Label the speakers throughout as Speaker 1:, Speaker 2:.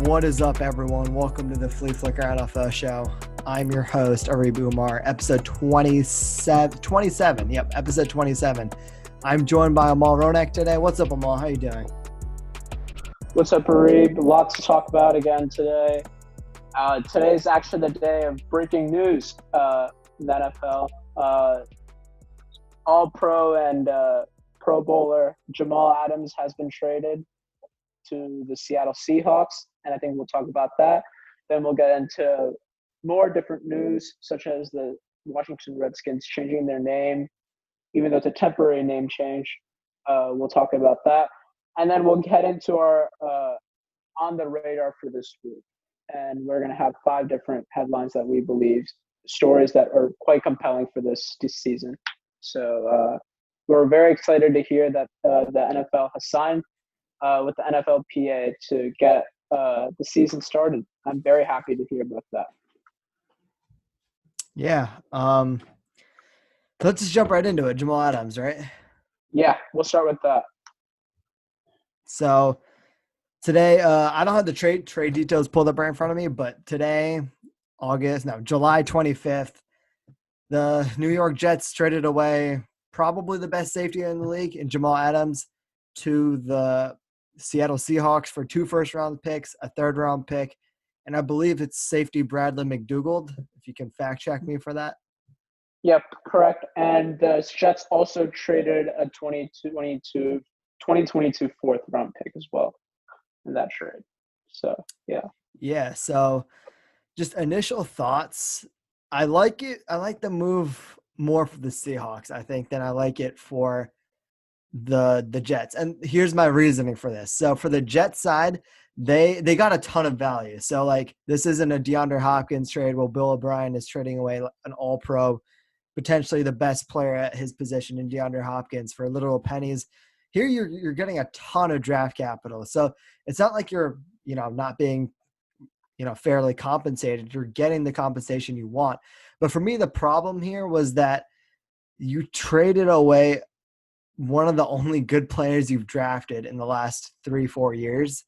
Speaker 1: What is up, everyone? Welcome to the Flea Flicker NFL show. I'm your host, Arib Umar, episode 27. Yep, episode 27. I'm joined by Amal Ronak today. What's up, Amal? How you doing?
Speaker 2: What's up, Arib? Lots to talk about again today. Today's actually the day of breaking news in the NFL. All-Pro and Pro Bowler Jamal Adams has been traded to the Seattle Seahawks, and I think we'll talk about that. Then we'll get into more different news, such as the Washington Redskins changing their name, even though it's a temporary name change. We'll talk about that. And then we'll get into our on the radar for this week. And we're going to have 5 different headlines that we believe, stories that are quite compelling for this season. So we're very excited to hear that the NFL has signed with the NFLPA to get the season started. I'm very happy to hear about that.
Speaker 1: Yeah. Let's just jump right into it. Jamal Adams, right?
Speaker 2: Yeah, we'll start with that.
Speaker 1: So today, I don't have the trade details pulled up right in front of me, but today, July 25th, the New York Jets traded away probably the best safety in the league in Jamal Adams to the Seattle Seahawks for 2 first-round picks, a third-round pick, and I believe it's safety Bradley McDougald, if you can fact-check me for that.
Speaker 2: Yep, correct. And the Jets also traded a 2022 fourth-round pick as well in that trade. So, yeah.
Speaker 1: Yeah, so just initial thoughts. I like it. I like the move more for the Seahawks, I think, than I like it for the Jets. And here's my reasoning for this. So for the Jets side, they got a ton of value. So like this isn't a DeAndre Hopkins trade where Bill O'Brien is trading away an all-pro, potentially the best player at his position in DeAndre Hopkins for literal pennies. Here you're getting a ton of draft capital. So it's not like you're, not being, fairly compensated. You're getting the compensation you want. But for me, the problem here was that you traded away one of the only good players you've drafted in the last 3-4 years.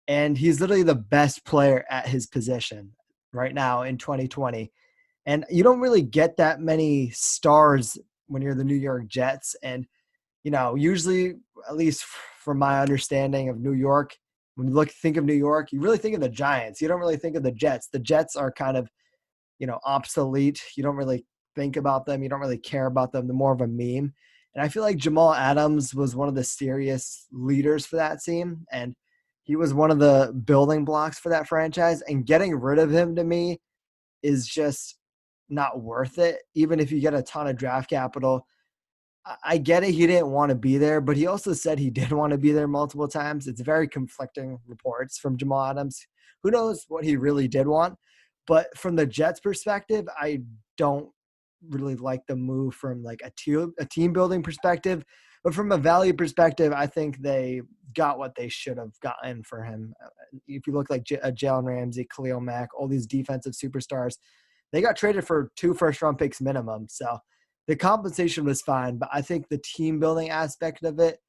Speaker 1: And he's literally the best player at his position right now in 2020. And you don't really get that many stars when you're the New York Jets. And, usually, at least from my understanding of New York, when you think of New York, you really think of the Giants. You don't really think of the Jets. The Jets are kind of, obsolete. You don't really think about them. You don't really care about them. They're more of a meme. And I feel like Jamal Adams was one of the serious leaders for that team. And he was one of the building blocks for that franchise. And getting rid of him to me is just not worth it. Even if you get a ton of draft capital, I get it. He didn't want to be there, but he also said he did want to be there multiple times. It's very conflicting reports from Jamal Adams. Who knows what he really did want? But from the Jets' perspective, I don't really like the move from like a team building perspective, but from a value perspective, I think they got what they should have gotten for him. If you look like Jalen Ramsey, Khalil Mack, all these defensive superstars, they got traded for 2 first-round picks minimum. So the compensation was fine, but I think the team building aspect of it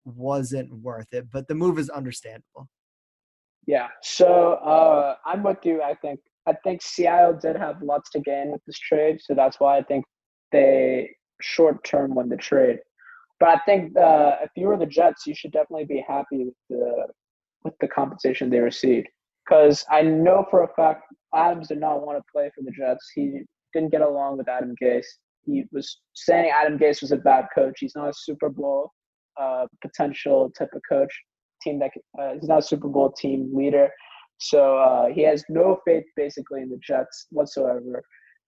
Speaker 1: wasn't worth it. But the move is understandable.
Speaker 2: Yeah. So I'm with you. I think Seattle did have lots to gain with this trade, so that's why I think they short-term won the trade. But I think if you were the Jets, you should definitely be happy with the compensation they received, because I know for a fact Adams did not want to play for the Jets. He didn't get along with Adam Gase. He was saying Adam Gase was a bad coach. He's not a Super Bowl potential type of coach. He's not a Super Bowl team leader. So he has no faith basically in the Jets whatsoever.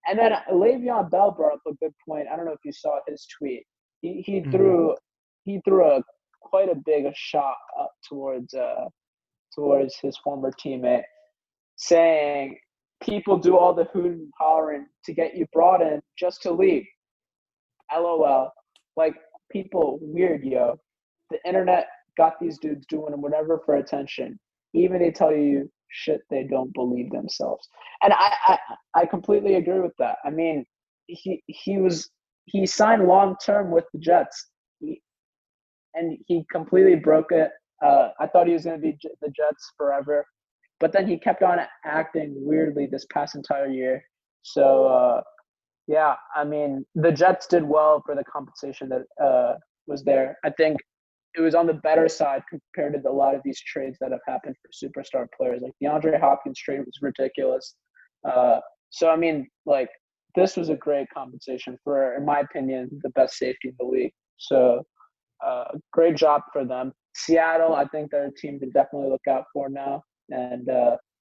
Speaker 2: And then Le'Veon Bell brought up a good point. I don't know if you saw his tweet. He threw quite a big shot up towards his former teammate, saying people do all the hooting and hollering to get you brought in just to leave. LOL. Like, people weird, yo. The internet got these dudes doing whatever for attention. Even they tell you shit they don't believe themselves. And I completely agree with that. I mean, he signed long term with the Jets. And he completely broke it. I thought he was going to be the Jets forever. but then he kept on acting weirdly this past entire year. So yeah, I mean the Jets did well for the compensation that was there. I think it was on the better side compared to a lot of these trades that have happened for superstar players. Like the Andre Hopkins trade was ridiculous. So I mean, like this was a great compensation for, in my opinion, the best safety in the league. So great job for them. Seattle, I think they're a team to definitely look out for now. And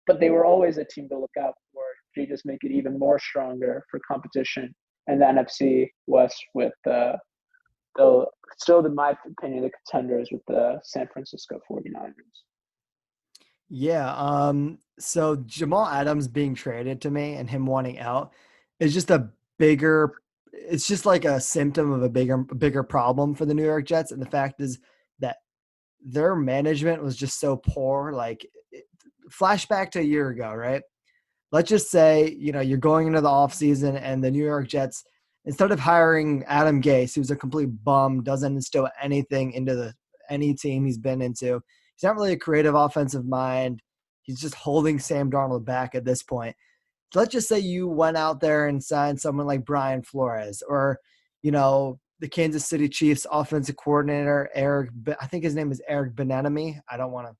Speaker 2: but they were always a team to look out for. They just make it even more stronger for competition and the NFC West with the still, in my opinion, the contenders with the San Francisco 49ers.
Speaker 1: Yeah. So Jamal Adams being traded to me and him wanting out is just a bigger. It's just like a symptom of a bigger problem for the New York Jets, and the fact is that their management was just so poor. Like, flashback to a year ago, right? Let's just say, you're going into the offseason and the New York Jets, instead of hiring Adam Gase, who's a complete bum, doesn't instill anything into any team he's been into. He's not really a creative offensive mind. He's just holding Sam Darnold back at this point. So let's just say you went out there and signed someone like Brian Flores, or, the Kansas City Chiefs offensive coordinator, I think his name is Eric Bieniemy. I don't want to,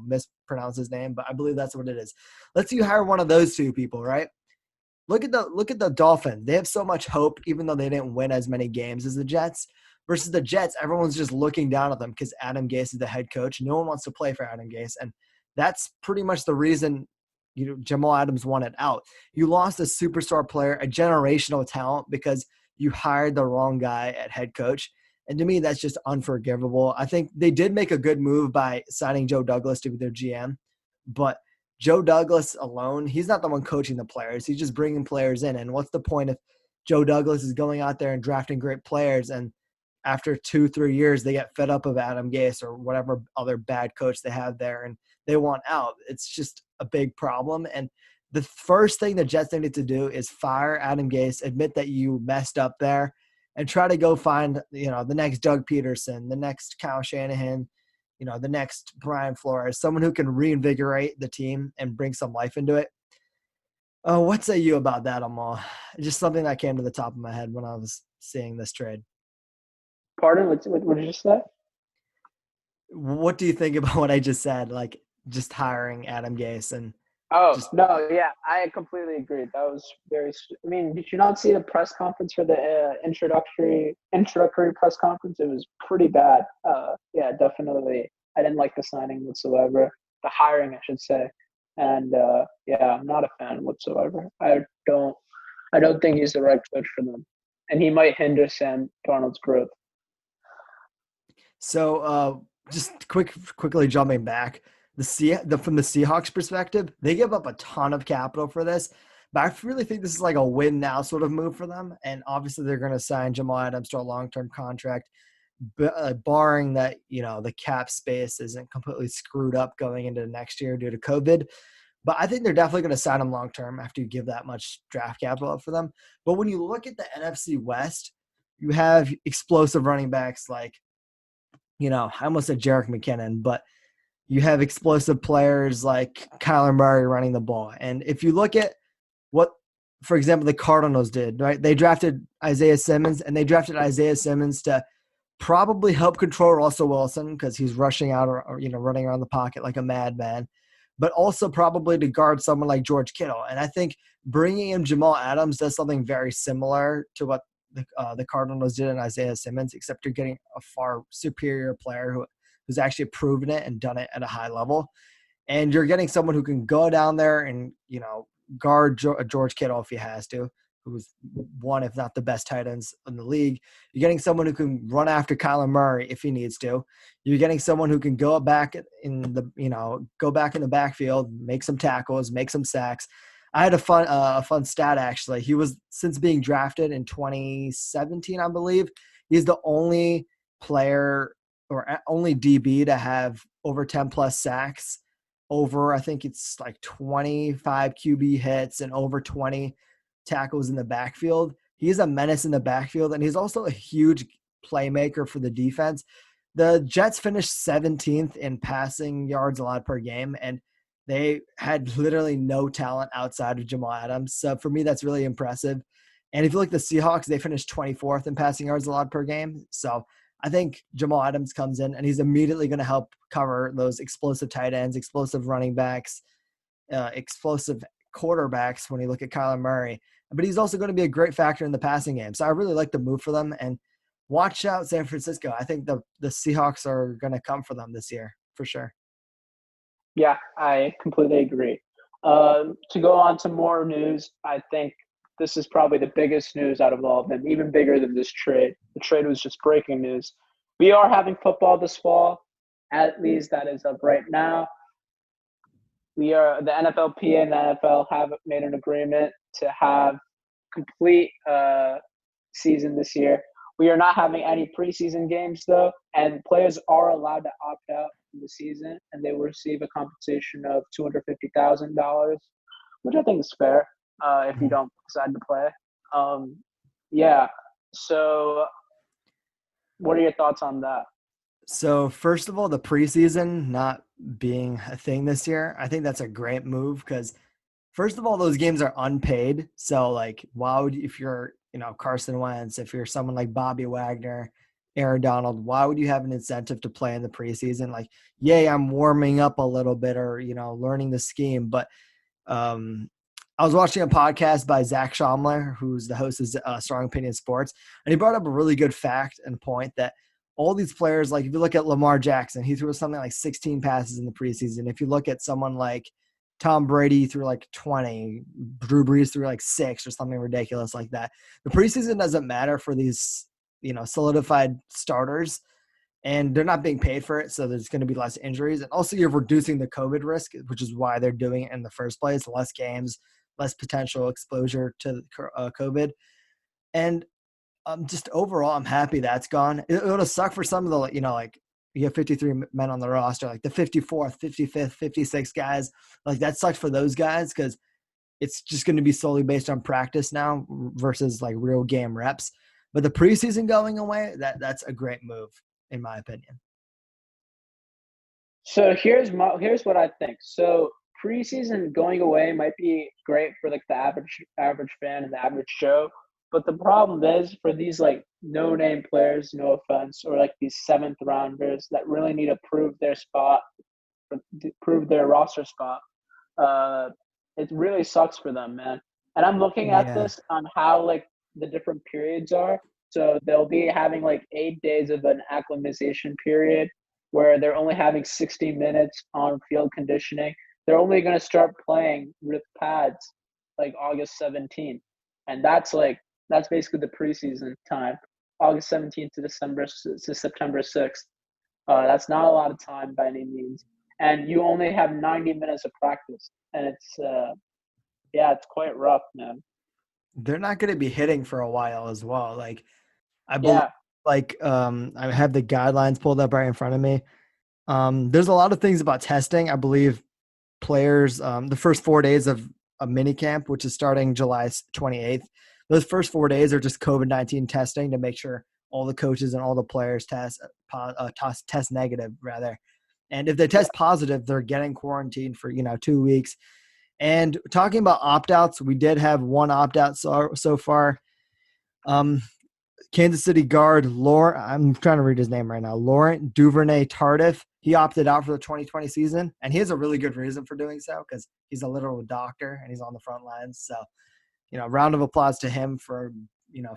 Speaker 1: mispronounce his name, but I believe that's what it is. Let's say you hire one of those two people, right? Look at the Dolphins. They have so much hope, even though they didn't win as many games as the Jets. Versus the Jets, everyone's just looking down at them because Adam Gase is the head coach. No one wants to play for Adam Gase, and that's pretty much the reason Jamal Adams wanted out. You lost a superstar player, a generational talent, because you hired the wrong guy at head coach. And to me, that's just unforgivable. I think they did make a good move by signing Joe Douglas to be their GM, but Joe Douglas alone, he's not the one coaching the players. He's just bringing players in. And what's the point if Joe Douglas is going out there and drafting great players, and after 2-3 years they get fed up of Adam Gase or whatever other bad coach they have there and they want out? It's just a big problem. And the first thing the Jets needed to do is fire Adam Gase, admit that you messed up there, and try to go find, the next Doug Peterson, the next Kyle Shanahan, the next Brian Flores, someone who can reinvigorate the team and bring some life into it. Oh, what say you about that, Amal? Just something that came to the top of my head when I was seeing this trade.
Speaker 2: Pardon? What did you say?
Speaker 1: What do you think about what I just said? Like, just hiring Adam Gase and
Speaker 2: Oh
Speaker 1: just
Speaker 2: no, yeah, I completely agree. That was very. I mean, did you not see the press conference for the introductory press conference? It was pretty bad. Yeah, definitely. I didn't like the signing whatsoever. The hiring, I should say. And yeah, I'm not a fan whatsoever. don't. I don't think he's the right coach for them, and he might hinder Sam Darnold's growth.
Speaker 1: So just quickly jumping back, from the Seahawks perspective, they give up a ton of capital for this, but I really think this is like a win now sort of move for them. And obviously they're going to sign Jamal Adams to a long-term contract, barring that, the cap space isn't completely screwed up going into next year due to COVID. But I think they're definitely going to sign him long-term after you give that much draft capital up for them. But when you look at the NFC West, you have explosive running backs like, I almost said Jerick McKinnon, but you have explosive players like Kyler Murray running the ball. And if you look at what, for example, the Cardinals did, right? They drafted Isaiah Simmons, and they drafted Isaiah Simmons to probably help control Russell Wilson because he's rushing out or running around the pocket like a madman, but also probably to guard someone like George Kittle. And I think bringing in Jamal Adams does something very similar to what the Cardinals did in Isaiah Simmons, except you're getting a far superior player who's actually proven it and done it at a high level. And you're getting someone who can go down there and, guard George Kittle if he has to, who's one, if not the best tight ends in the league. You're getting someone who can run after Kyler Murray if he needs to. You're getting someone who can go back in the backfield, make some tackles, make some sacks. I had a fun stat, actually. He was, since being drafted in 2017, I believe, he's the only player or only DB to have over 10 plus sacks, over, I think it's like 25 QB hits and over 20 tackles in the backfield. He's a menace in the backfield, and he's also a huge playmaker for the defense. The Jets finished 17th in passing yards allowed per game, and They had literally no talent outside of Jamal Adams. So for me, that's really impressive. And if you look at the Seahawks, they finished 24th in passing yards allowed per game. So I think Jamal Adams comes in and he's immediately going to help cover those explosive tight ends, explosive running backs, explosive quarterbacks when you look at Kyler Murray. But he's also going to be a great factor in the passing game. So I really like the move for them. And watch out San Francisco. I think the Seahawks are going to come for them this year for sure.
Speaker 2: Yeah, I completely agree. To go on to more news, I think this is probably the biggest news out of all of them, even bigger than this trade. The trade was just breaking news. We are having football this fall, at least that is up right now. The NFLPA and the NFL have made an agreement to have complete season this year. We are not having any preseason games though, and players are allowed to opt out in the season, and they will receive a compensation of $250,000, which I think is fair if you don't decide to play. Yeah. So, what are your thoughts on that?
Speaker 1: So first of all, the preseason not being a thing this year, I think that's a great move because first of all, those games are unpaid. So like, why would if you're Carson Wentz, if you're someone like Bobby Wagner, Aaron Donald, why would you have an incentive to play in the preseason? Like, yay, I'm warming up a little bit or learning the scheme. But I was watching a podcast by Zach Schaumler, who's the host of Strong Opinion Sports, and he brought up a really good fact and point that all these players, like if you look at Lamar Jackson, he threw something like 16 passes in the preseason. If you look at someone like Tom Brady threw like 20, Drew Brees threw like 6 or something ridiculous like that. The preseason doesn't matter for these, solidified starters, and they're not being paid for it. So there's going to be less injuries. And also you're reducing the COVID risk, which is why they're doing it in the first place. Less games, less potential exposure to COVID. And just overall, I'm happy that's gone. It'll suck for some of the, like you have 53 men on the roster, like the 54th, 55th, 56th guys. Like that sucks for those guys because it's just going to be solely based on practice now versus like real game reps. But the preseason going away, that's a great move in my opinion.
Speaker 2: So here's what I think. So preseason going away might be great for like the average fan and the average Joe, but the problem is for these like no name players, no offense, or like these 7th rounders that really need to prove their spot, prove their roster spot. It really sucks for them, man. And I'm looking at
Speaker 1: Yeah.
Speaker 2: this on how like the different periods are. So they'll be having like 8 days of an acclimatization period where they're only having 60 minutes on field conditioning. They're only going to start playing with pads like August 17th. And that's basically the preseason time, August 17th to September 6th. That's not a lot of time by any means. And you only have 90 minutes of practice. And it's quite rough, man.
Speaker 1: They're not going to be hitting for a while as well. Like I believe,
Speaker 2: Yeah.
Speaker 1: I have the guidelines pulled up right in front of me. There's a lot of things about testing. I believe players, the first 4 days of a mini camp, which is starting July 28th, those first 4 days are just COVID-19 testing to make sure all the coaches and all the players test negative rather. And if they test positive, they're getting quarantined for, 2 weeks. And talking about opt-outs, we did have one opt-out so far. Kansas City guard I'm trying to read his name right now, Laurent Duvernay-Tardif. He opted out for the 2020 season, and he has a really good reason for doing so because he's a literal doctor and he's on the front lines. So, round of applause to him for,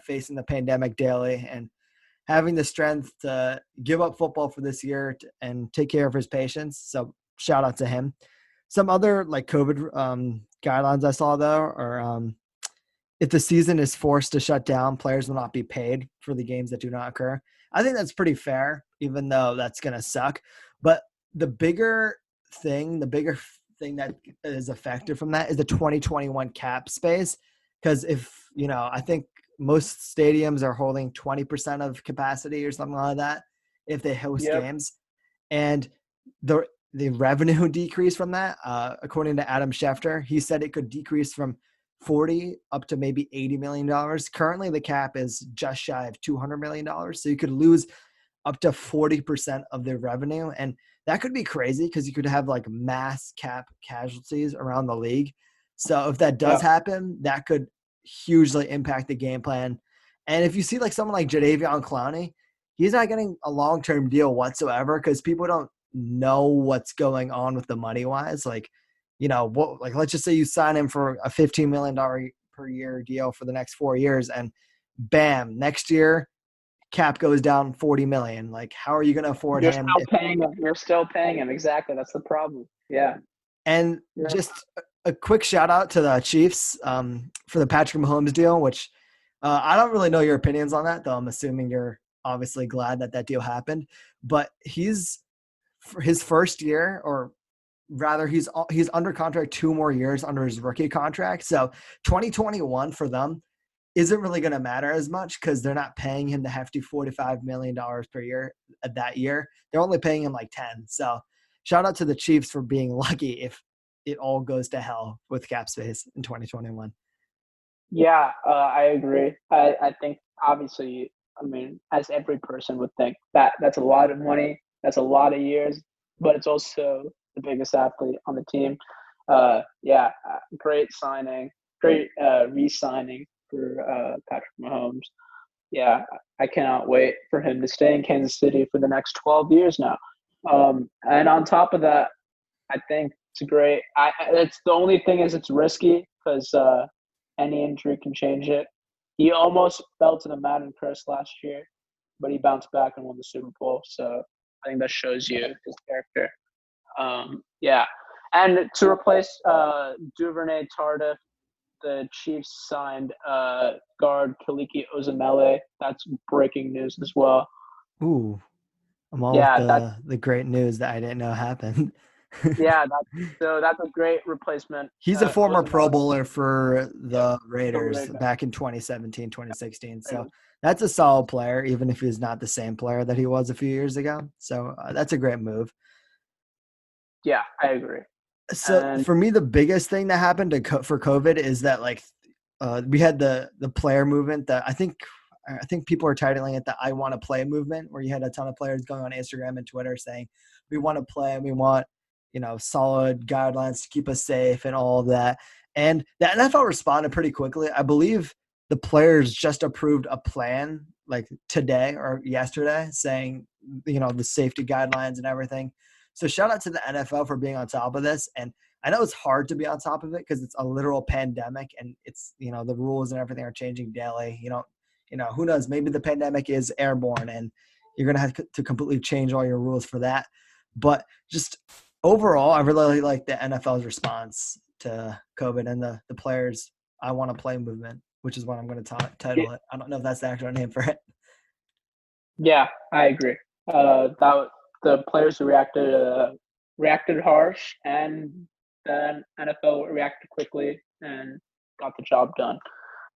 Speaker 1: facing the pandemic daily and having the strength to give up football for this year and take care of his patients. So shout out to him. Some other like COVID guidelines I saw though are if the season is forced to shut down, players will not be paid for the games that do not occur. I think that's pretty fair, even though that's going to suck. But the bigger thing that is affected from that is the 2021 cap space. Because if, I think most stadiums are holding 20% of capacity or something like that if they host
Speaker 2: Yep.
Speaker 1: games. And the revenue decrease from that, according to Adam Schefter, he said it could decrease from 40 up to maybe $80 million. Currently, the cap is just shy of $200 million. So you could lose up to 40% of their revenue. And that could be crazy because you could have like mass cap casualties around the league. So if that does
Speaker 2: Yeah.
Speaker 1: happen, that could hugely impact the game plan. And if you see like someone like Jadeveon Clowney, he's not getting a long-term deal whatsoever because people don't know what's going on with the money wise. Like, what, like, let's just say you sign him for a $15 million per year deal for the next 4 years, and bam, next year cap goes down 40 million. Like, how are you going to afford
Speaker 2: You're
Speaker 1: him?
Speaker 2: still paying him. You're still paying him. Exactly. That's the problem. Yeah.
Speaker 1: And
Speaker 2: Yeah.
Speaker 1: just a quick shout out to the Chiefs for the Patrick Mahomes deal, which I don't really know your opinions on that, though. I'm assuming you're obviously glad that that deal happened. But he's for his first year, or rather, he's under contract 2 more years under his rookie contract. So 2021 for them isn't really going to matter as much because they're not paying him the hefty $45 million per year that year. They're only paying him like 10. So shout out to the Chiefs for being lucky if it all goes to hell with cap space in 2021.
Speaker 2: Yeah, I agree. I think obviously, I mean, as every person would think, that's a lot of money. That's a lot of years, but it's also the biggest athlete on the team. Yeah, great signing, great re-signing for Patrick Mahomes. Yeah, I cannot wait for him to stay in Kansas City for the next 12 years now. And on top of that, I think it's great. It's the only thing is it's risky because any injury can change it. He almost fell to the Madden curse last year, but he bounced back and won the Super Bowl. So I think that shows you his character. Yeah, and to replace Duvernay Tardif, the Chiefs signed guard Kaliki Ozemele. That's breaking news as well.
Speaker 1: Ooh, I'm all with
Speaker 2: Yeah, that's
Speaker 1: the great news that I didn't know happened.
Speaker 2: yeah, that's a great replacement.
Speaker 1: He's a former Pro
Speaker 2: Ozemele,
Speaker 1: Bowler for
Speaker 2: yeah,
Speaker 1: the
Speaker 2: the
Speaker 1: Raiders
Speaker 2: Ravens.
Speaker 1: back in 2017, 2016. So that's a solid player, even if he's not the same player that he was a few years ago. So that's a great move.
Speaker 2: Yeah, I agree.
Speaker 1: So
Speaker 2: And
Speaker 1: for me, the biggest thing that happened for COVID is that like we had the player movement that I think people are titling it the "I want to play" movement, where you had a ton of players going on Instagram and Twitter saying we want to play and we want solid guidelines to keep us safe and all of that. And the NFL responded pretty quickly. I believe the players just approved a plan like today or yesterday saying the safety guidelines and everything. So shout out to the NFL for being on top of this. And I know it's hard to be on top of it because it's a literal pandemic and it's, the rules and everything are changing daily. Who knows? Maybe the pandemic is airborne and you're going to have to completely change all your rules for that. But just overall, I really like the NFL's response to COVID and the players I want to play movement, which is what I'm going to title it. I don't know if that's the actual name for it.
Speaker 2: yeah, I agree. That the players who reacted harsh, and then NFL reacted quickly and got the job done.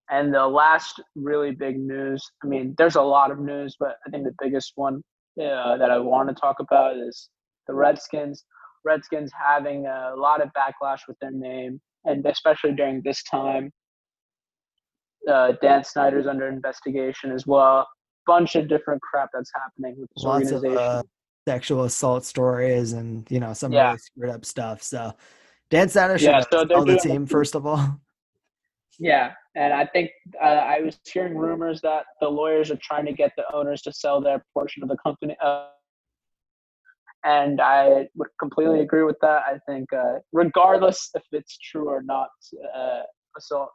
Speaker 2: And the last really big news, I mean, there's a lot of news, but I think the biggest one that I want to talk about is the Redskins. Redskins having a lot of backlash with their name, and especially during this time. Dan Snyder's under investigation as well. Bunch of different crap that's happening with this
Speaker 1: Lots of
Speaker 2: organization.
Speaker 1: sexual assault stories and some
Speaker 2: Yeah,
Speaker 1: really screwed up stuff. So Dan Snyder should
Speaker 2: yeah. So they're
Speaker 1: sell the
Speaker 2: doing
Speaker 1: team first of all.
Speaker 2: yeah, and I think I was hearing rumors that the lawyers are trying to get the owners to sell their portion of the company. And I would completely agree with that. I think, regardless if it's true or not, assault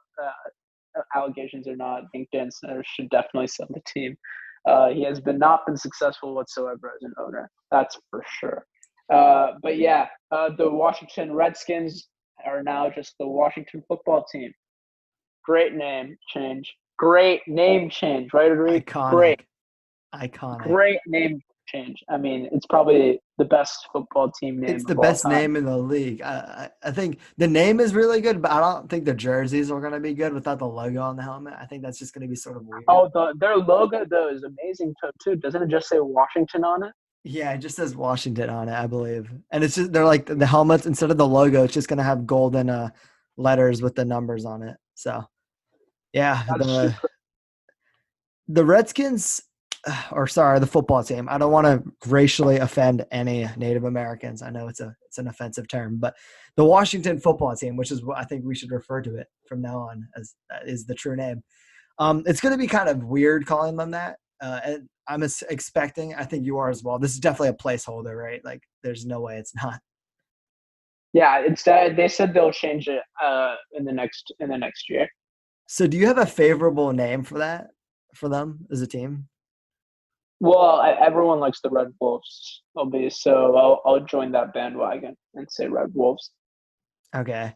Speaker 2: allegations or not, I think Dan Snyder should definitely sell the team. He has not been successful whatsoever as an owner. That's for sure. But yeah, the Washington Redskins are now just the Washington football team. Great name change. Great name change, right, Agreed? Great.
Speaker 1: Iconic. Iconic.
Speaker 2: Great name change. I mean, it's probably the best football team
Speaker 1: It's
Speaker 2: name
Speaker 1: the
Speaker 2: of all
Speaker 1: best
Speaker 2: time.
Speaker 1: name in the league. I think the name is really good, but I don't think the jerseys are going to be good without the logo on the helmet. I think that's just going to be sort of weird.
Speaker 2: Oh, their logo though is amazing too. Doesn't it just say Washington on it?
Speaker 1: Yeah, it just says Washington on it, I believe. And it's just they're like the helmets instead of the logo, it's just going to have golden letters with the numbers on it. So, yeah,
Speaker 2: That's
Speaker 1: the
Speaker 2: super.
Speaker 1: the Redskins or sorry, the football team. I don't want to racially offend any Native Americans. I know it's an offensive term, but the Washington football team, which is what I think we should refer to it from now on as is the true name. It's going to be kind of weird calling them that. And I'm expecting, I think you are as well. This is definitely a placeholder, right? Like, there's no way it's not.
Speaker 2: Yeah, instead they said they'll change it in the next year.
Speaker 1: So, do you have a favorable name for that for them as a team?
Speaker 2: Well, everyone likes the Red Wolves, so I'll join that bandwagon and say Red Wolves.
Speaker 1: Okay.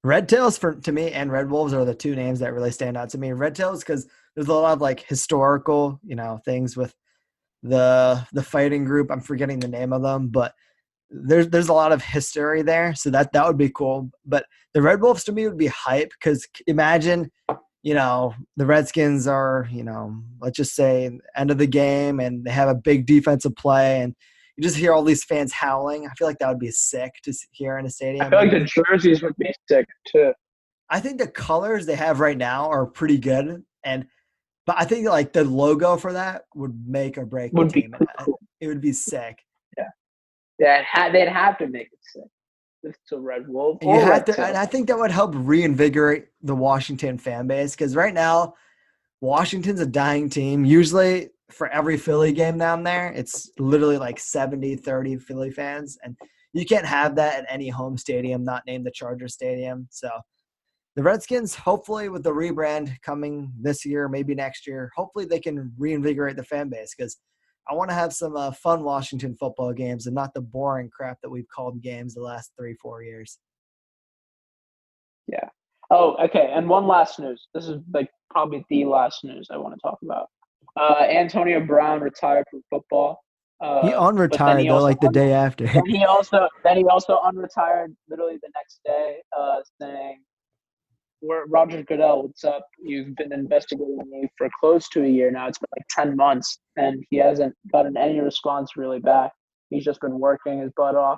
Speaker 1: Red Tails for to me and Red Wolves are the two names that really stand out to me. Red Tails because there's a lot of like historical, things with the fighting group. I'm forgetting the name of them, but there's a lot of history there, so that would be cool. But the Red Wolves to me would be hype because imagine, the Redskins are, let's just say end of the game and they have a big defensive play and you just hear all these fans howling. I feel like that would be sick to hear in a
Speaker 2: I
Speaker 1: stadium.
Speaker 2: feel like the jerseys would be sick too.
Speaker 1: I think the colors they have right now are pretty good, but I think like the logo for that would make or break the
Speaker 2: Would be
Speaker 1: team.
Speaker 2: cool.
Speaker 1: It would be sick.
Speaker 2: Yeah, yeah. They'd have to make it sick. It's a Red Wolf
Speaker 1: You
Speaker 2: or
Speaker 1: have
Speaker 2: Red
Speaker 1: to, and
Speaker 2: Tail.
Speaker 1: I think that would help reinvigorate the Washington fan base because right now Washington's a dying team. Usually for every Philly game down there, it's literally like 70-30 Philly fans. And you can't have that at any home stadium, not named the Charger Stadium. So the Redskins, hopefully with the rebrand coming this year, maybe next year, hopefully they can reinvigorate the fan base because I want to have some fun Washington football games and not the boring crap that we've called games the last 3-4 years.
Speaker 2: Yeah. Oh, okay. And one last news. This is like probably the last news I want to talk about. Antonio Brown retired from football.
Speaker 1: He
Speaker 2: But then
Speaker 1: unretired
Speaker 2: he
Speaker 1: though,
Speaker 2: also
Speaker 1: like the day after.
Speaker 2: then he also unretired literally the next day, saying, "We're Roger Goodell, what's up? You've been investigating me for close to a year now. It's been like 10 months, and he hasn't gotten any response really back. He's just been working his butt off,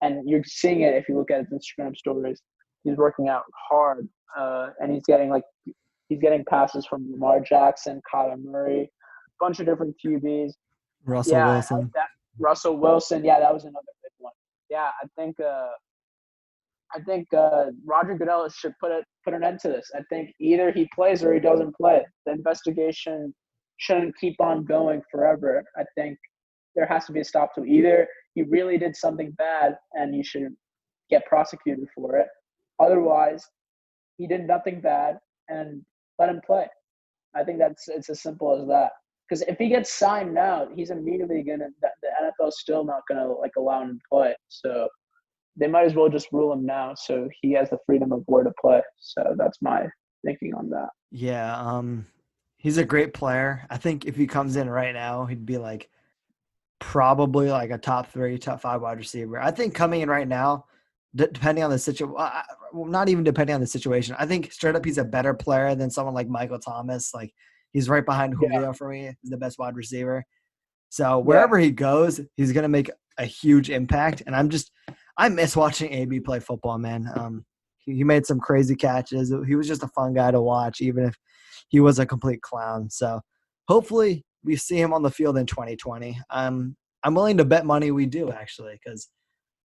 Speaker 2: and you're seeing it if you look at his Instagram stories. He's working out hard, and he's getting passes from Lamar Jackson, Kyler Murray, a bunch of different QBs.
Speaker 1: Russell
Speaker 2: Yeah,
Speaker 1: Wilson.
Speaker 2: that Russell Wilson. Yeah, that was another big one. Yeah, I think Roger Goodell should put an end to this. I think either he plays or he doesn't play. The investigation shouldn't keep on going forever. I think there has to be a stop to either he really did something bad and you should get prosecuted for it. Otherwise, he did nothing bad and let him play. I think it's as simple as that. Because if he gets signed now, he's immediately gonna the NFL's still not gonna like allow him to play. So they might as well just rule him now so he has the freedom of where to play. So that's my thinking on that.
Speaker 1: Yeah, he's a great player. I think if he comes in right now, he'd be like probably like a top 3, top 5 wide receiver. I think coming in right now, depending on the situation, well, not even depending on the situation, I think straight up he's a better player than someone like Michael Thomas. Like he's right behind
Speaker 2: Yeah,
Speaker 1: Julio for me. He's the best wide receiver. So
Speaker 2: yeah,
Speaker 1: wherever he goes, he's gonna make a huge impact. And I miss watching AB play football, man. He made some crazy catches. He was just a fun guy to watch, even if he was a complete clown. So hopefully we see him on the field in 2020. I'm willing to bet money we do actually, because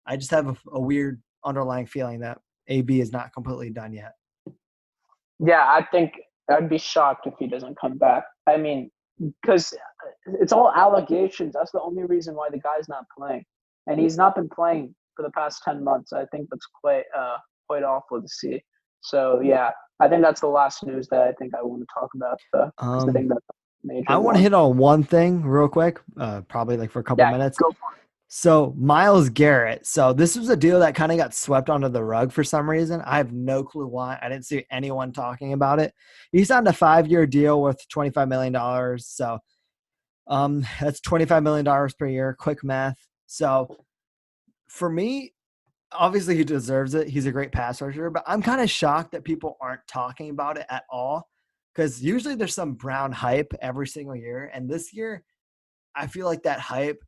Speaker 1: I just have a weird underlying feeling that AB is not completely done yet.
Speaker 2: yeah. I think I'd be shocked if he doesn't come back. I mean, because it's all allegations. That's the only reason why the guy's not playing, and he's not been playing for the past 10 months. I think that's quite awful to see. So yeah, I think that's the last news that I think I want to talk about. Because I think that's a
Speaker 1: I
Speaker 2: major
Speaker 1: want to
Speaker 2: one.
Speaker 1: hit on one thing real quick, probably like for a couple
Speaker 2: Yeah,
Speaker 1: minutes.
Speaker 2: go for
Speaker 1: So Myles Garrett. So this was a deal that kind of got swept under the rug for some reason. I have no clue why. I didn't see anyone talking about it. He signed a 5-year deal worth $25 million. So that's $25 million per year. Quick math. So for me, obviously he deserves it. He's a great pass rusher, but I'm kind of shocked that people aren't talking about it at all. Because usually there's some Brown hype every single year. And this year, I feel like that hype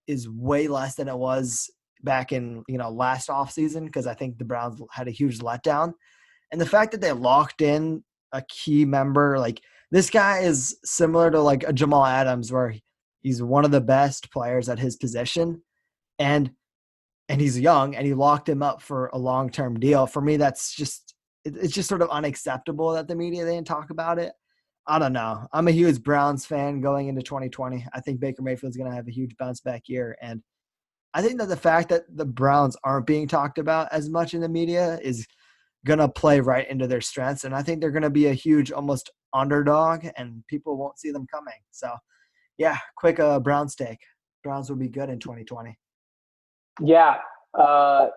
Speaker 1: is way less than it was back in, last offseason, because I think the Browns had a huge letdown. And the fact that they locked in a key member, like This guy is similar to like a Jamal Adams, where he's one of the best players at his position, and he's young, and he locked him up for a long-term deal. For me, that's just it's just sort of unacceptable that the media didn't talk about it. I don't know. I'm a huge Browns fan going into 2020. I think Baker Mayfield's going to have a huge bounce back year, and I think that the fact that the Browns aren't being talked about as much in the media is going to play right into their strengths. And I think they're going to be a huge, almost underdog, and people won't see them coming. So, yeah, quick Browns take. Browns will be good in 2020.
Speaker 2: Yeah. Uh,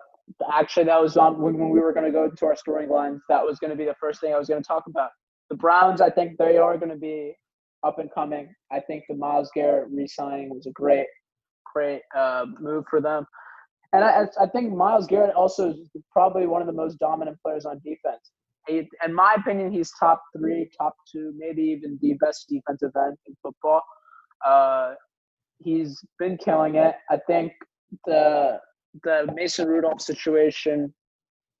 Speaker 2: Actually, that was on when we were going to go to our storylines. That was going to be the first thing I was going to talk about. The Browns, I think they are going to be up and coming. I think the Myles Garrett re-signing was a great move for them. And I think Myles Garrett also is probably one of the most dominant players on defense. In my opinion, he's top 3, top 2, maybe even the best defensive end in football. He's been killing it. I think the Mason Rudolph situation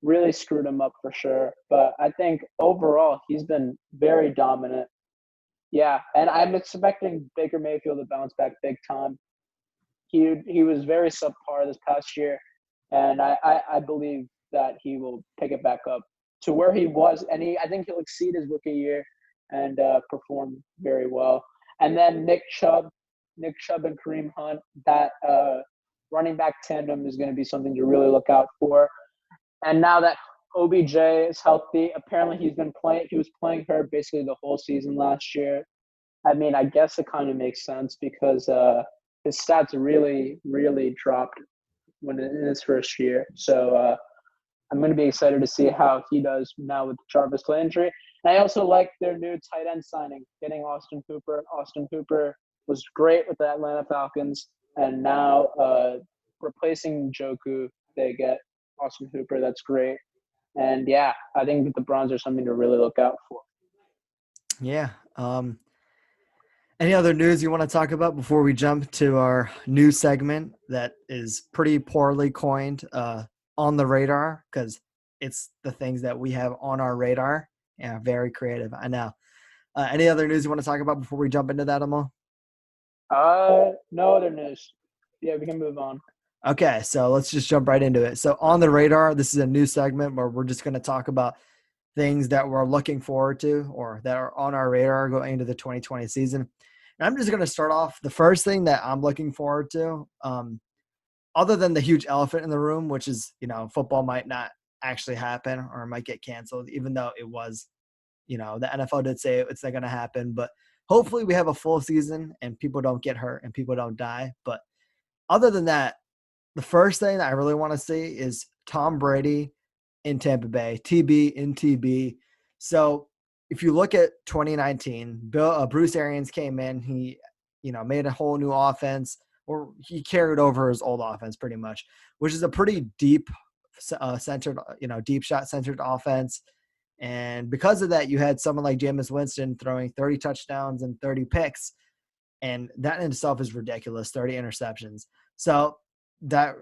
Speaker 2: really screwed him up for sure. But I think overall he's been very dominant. Yeah, and I'm expecting Baker Mayfield to bounce back big time. He was very subpar this past year, and I believe that he will pick it back up to where he was, and I think he'll exceed his rookie year and perform very well. And then Nick Chubb and Kareem Hunt, that running back tandem is going to be something to really look out for. And now that OBJ is healthy, apparently he was playing hurt basically the whole season last year. I mean, I guess it kind of makes sense because his stats really, really dropped in his first year. So I'm going to be excited to see how he does now with Jarvis Landry. And I also like their new tight end signing, getting Austin Hooper. Austin Hooper was great with the Atlanta Falcons, and now replacing Njoku, they get Austin Hooper. That's great. And yeah, I think the Browns are something to really look out for.
Speaker 1: Yeah. Any other news you want to talk about before we jump to our new segment that is pretty poorly coined on the radar, because it's the things that we have on our radar? Yeah, very creative. I know. Any other news you want to talk about before we jump into that, Amal?
Speaker 2: No other news. Yeah, we can move on.
Speaker 1: Okay, so let's just jump right into it. So on the radar, this is a new segment where we're just going to talk about things that we're looking forward to or that are on our radar going into the 2020 season. And I'm just going to start off. The first thing that I'm looking forward to, other than the huge elephant in the room, which is, football might not actually happen or might get canceled, even though it was, the NFL did say it's not going to happen. But hopefully we have a full season and people don't get hurt and people don't die. But other than that, the first thing that I really want to see is Tom Brady in Tampa Bay, TB in TB. So if you look at 2019, Bruce Arians came in. He, made a whole new offense, or he carried over his old offense pretty much, which is a pretty deep centered, deep shot centered offense. And because of that, you had someone like Jameis Winston throwing 30 touchdowns and 30 picks. And that in itself is ridiculous, 30 interceptions. So that,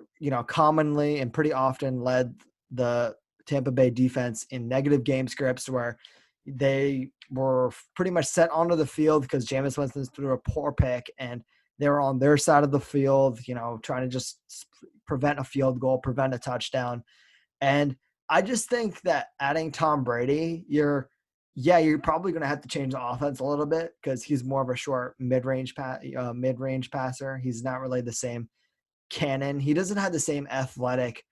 Speaker 1: commonly and pretty often led the Tampa Bay defense in negative game scripts where they were pretty much set onto the field because Jameis Winston threw a poor pick and they were on their side of the field, trying to just prevent a field goal, prevent a touchdown. And I just think that adding Tom Brady, you're probably going to have to change the offense a little bit because he's more of a short mid-range passer. He's not really the same cannon. He doesn't have the same athletic,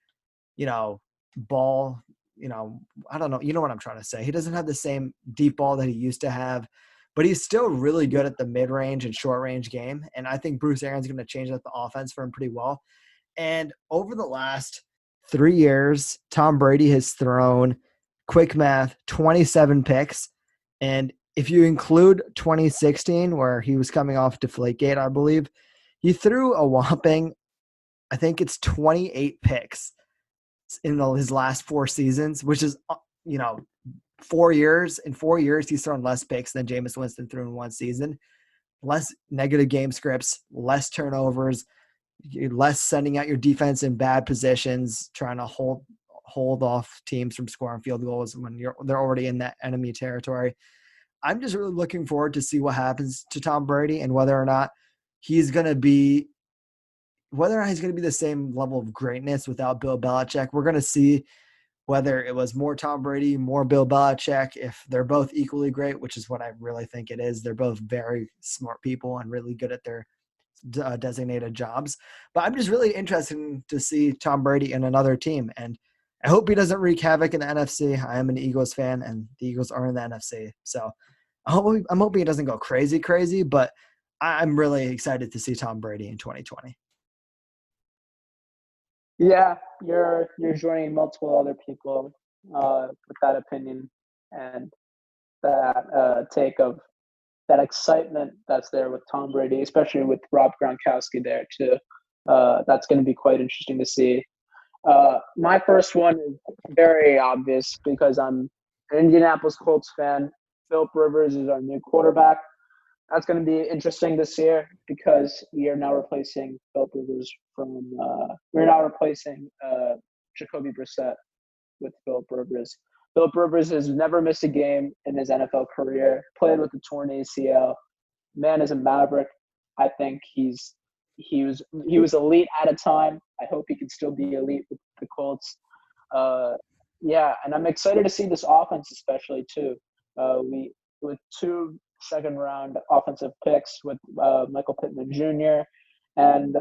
Speaker 1: ball, I don't know. You know what I'm trying to say? He doesn't have the same deep ball that he used to have, but he's still really good at the mid-range and short-range game. And I think Bruce Arians is going to change up the offense for him pretty well. And over the last 3 years, Tom Brady has thrown, quick math, 27 picks. And if you include 2016, where he was coming off Deflategate, I believe, he threw a whopping, I think it's 28 picks in his last 4 seasons, which is, 4 years. In 4 years, he's thrown less picks than Jameis Winston threw in one season. Less negative game scripts, less turnovers, less sending out your defense in bad positions, trying to hold off teams from scoring field goals when they're already in that enemy territory. I'm just really looking forward to see what happens to Tom Brady and whether or not he's going to be the same level of greatness without Bill Belichick. We're going to see whether it was more Tom Brady, more Bill Belichick, if they're both equally great, which is what I really think it is. They're both very smart people and really good at their designated jobs. But I'm just really interested to see Tom Brady in another team. And I hope he doesn't wreak havoc in the NFC. I am an Eagles fan, and the Eagles are in the NFC. So I'm hoping he doesn't go crazy, but I'm really excited to see Tom Brady in 2020.
Speaker 2: Yeah, you're joining multiple other people with that opinion and that take of that excitement that's there with Tom Brady, especially with Rob Gronkowski there too. That's going to be quite interesting to see. My first one is very obvious because I'm an Indianapolis Colts fan. Philip Rivers is our new quarterback. That's going to be interesting this year because we are now replacing Philip Rivers we're now replacing Jacoby Brissett with Philip Rivers. Philip Rivers has never missed a game in his NFL career. Played with a torn ACL. Man is a maverick. I think he was elite at a time. I hope he can still be elite with the Colts. Uh, yeah, and I'm excited to see this offense, especially too. We with two second round offensive picks with Michael Pittman Jr. and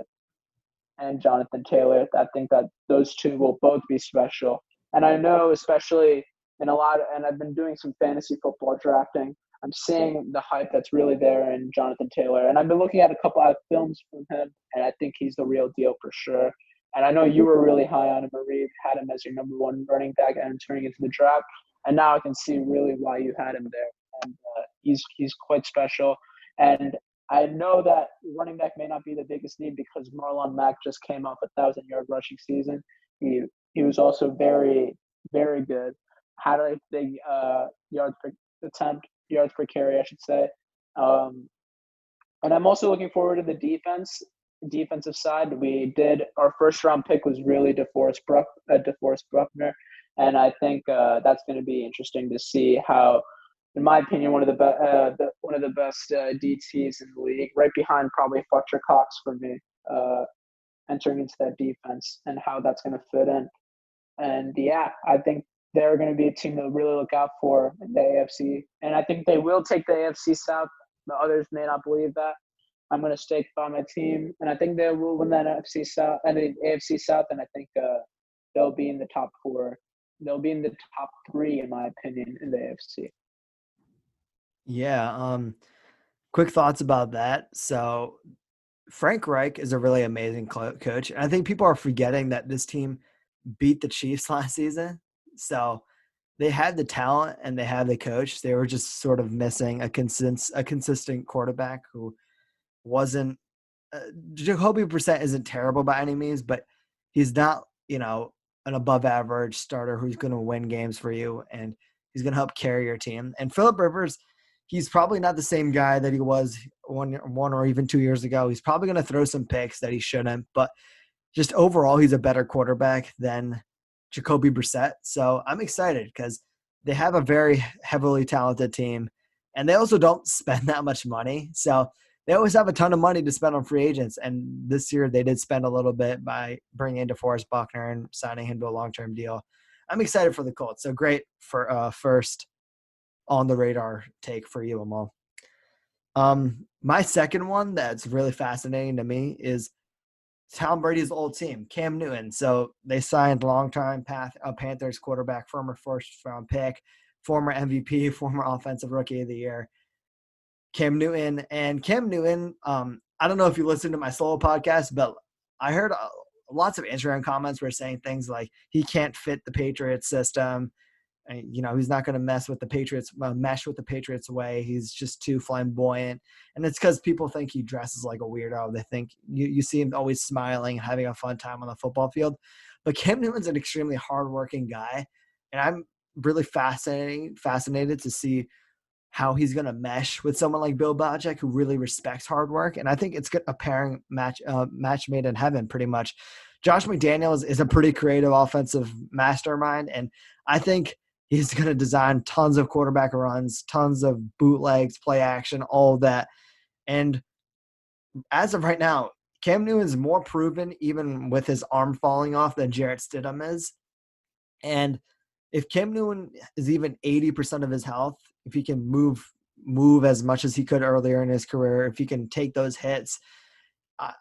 Speaker 2: Jonathan Taylor. I think that those two will both be special. And I know, especially and I've been doing some fantasy football drafting. I'm seeing the hype that's really there in Jonathan Taylor. And I've been looking at a couple of films from him, and I think he's the real deal for sure. And I know you were really high on him, Marie, had him as your number one running back and turning into the draft. And now I can see really why you had him there. And he's quite special. And I know that running back may not be the biggest need because Marlon Mack just came off a 1,000-yard rushing season. He was also very, very good. Had a big yards per carry, I should say. Um, and I'm also looking forward to the defensive side. We did our first round pick was really DeForest Buckner, and I think that's going to be interesting to see how, in my opinion, one of the best DTs in the league, right behind probably Fletcher Cox for me, entering into that defense and how that's going to fit in. And yeah, I think they're going to be a team to really look out for in the AFC. And I think they will take the AFC South. The others may not believe that. I'm going to stake by my team, and I think they will win that NFC South and the AFC South. And I think they'll be in the top four. They'll be in the top three, in my opinion, in the AFC.
Speaker 1: Yeah. Quick thoughts about that. So Frank Reich is a really amazing coach, and I think people are forgetting that this team beat the Chiefs last season. So they had the talent and they had the coach. They were just sort of missing a consistent quarterback who wasn't. Jacoby Brissett isn't terrible by any means, but he's not, an above average starter who's going to win games for you and he's going to help carry your team. And Philip Rivers, he's probably not the same guy that he was one or even 2 years ago. He's probably going to throw some picks that he shouldn't, but just overall, he's a better quarterback than Jacoby Brissett. So I'm excited because they have a very heavily talented team, and they also don't spend that much money. So they always have a ton of money to spend on free agents. And this year they did spend a little bit by bringing in DeForest Buckner and signing him to a long-term deal. I'm excited for the Colts. So great for first on the radar take for you, Amal. My second one that's really fascinating to me is Tom Brady's old team, Cam Newton. So they signed longtime Panthers quarterback, former first-round pick, former MVP, former offensive rookie of the year, Cam Newton. And Cam Newton, I don't know if you listened to my solo podcast, but I heard lots of Instagram comments were saying things like he can't fit the Patriots system. And, he's not going to mesh with the Patriots way. He's just too flamboyant. And it's because people think he dresses like a weirdo. They think you see him always smiling and having a fun time on the football field. But Cam Newton's an extremely hardworking guy. And I'm really fascinated to see how he's going to mesh with someone like Bill Belichick, who really respects hard work. And I think it's a pairing match made in heaven, pretty much. Josh McDaniels is a pretty creative offensive mastermind. And I think He's going to design tons of quarterback runs, tons of bootlegs, play action, all of that. And as of right now, Cam Newton is more proven, even with his arm falling off, than Jarrett Stidham is. And if Cam Newton is even 80% of his health, if he can move as much as he could earlier in his career, if he can take those hits,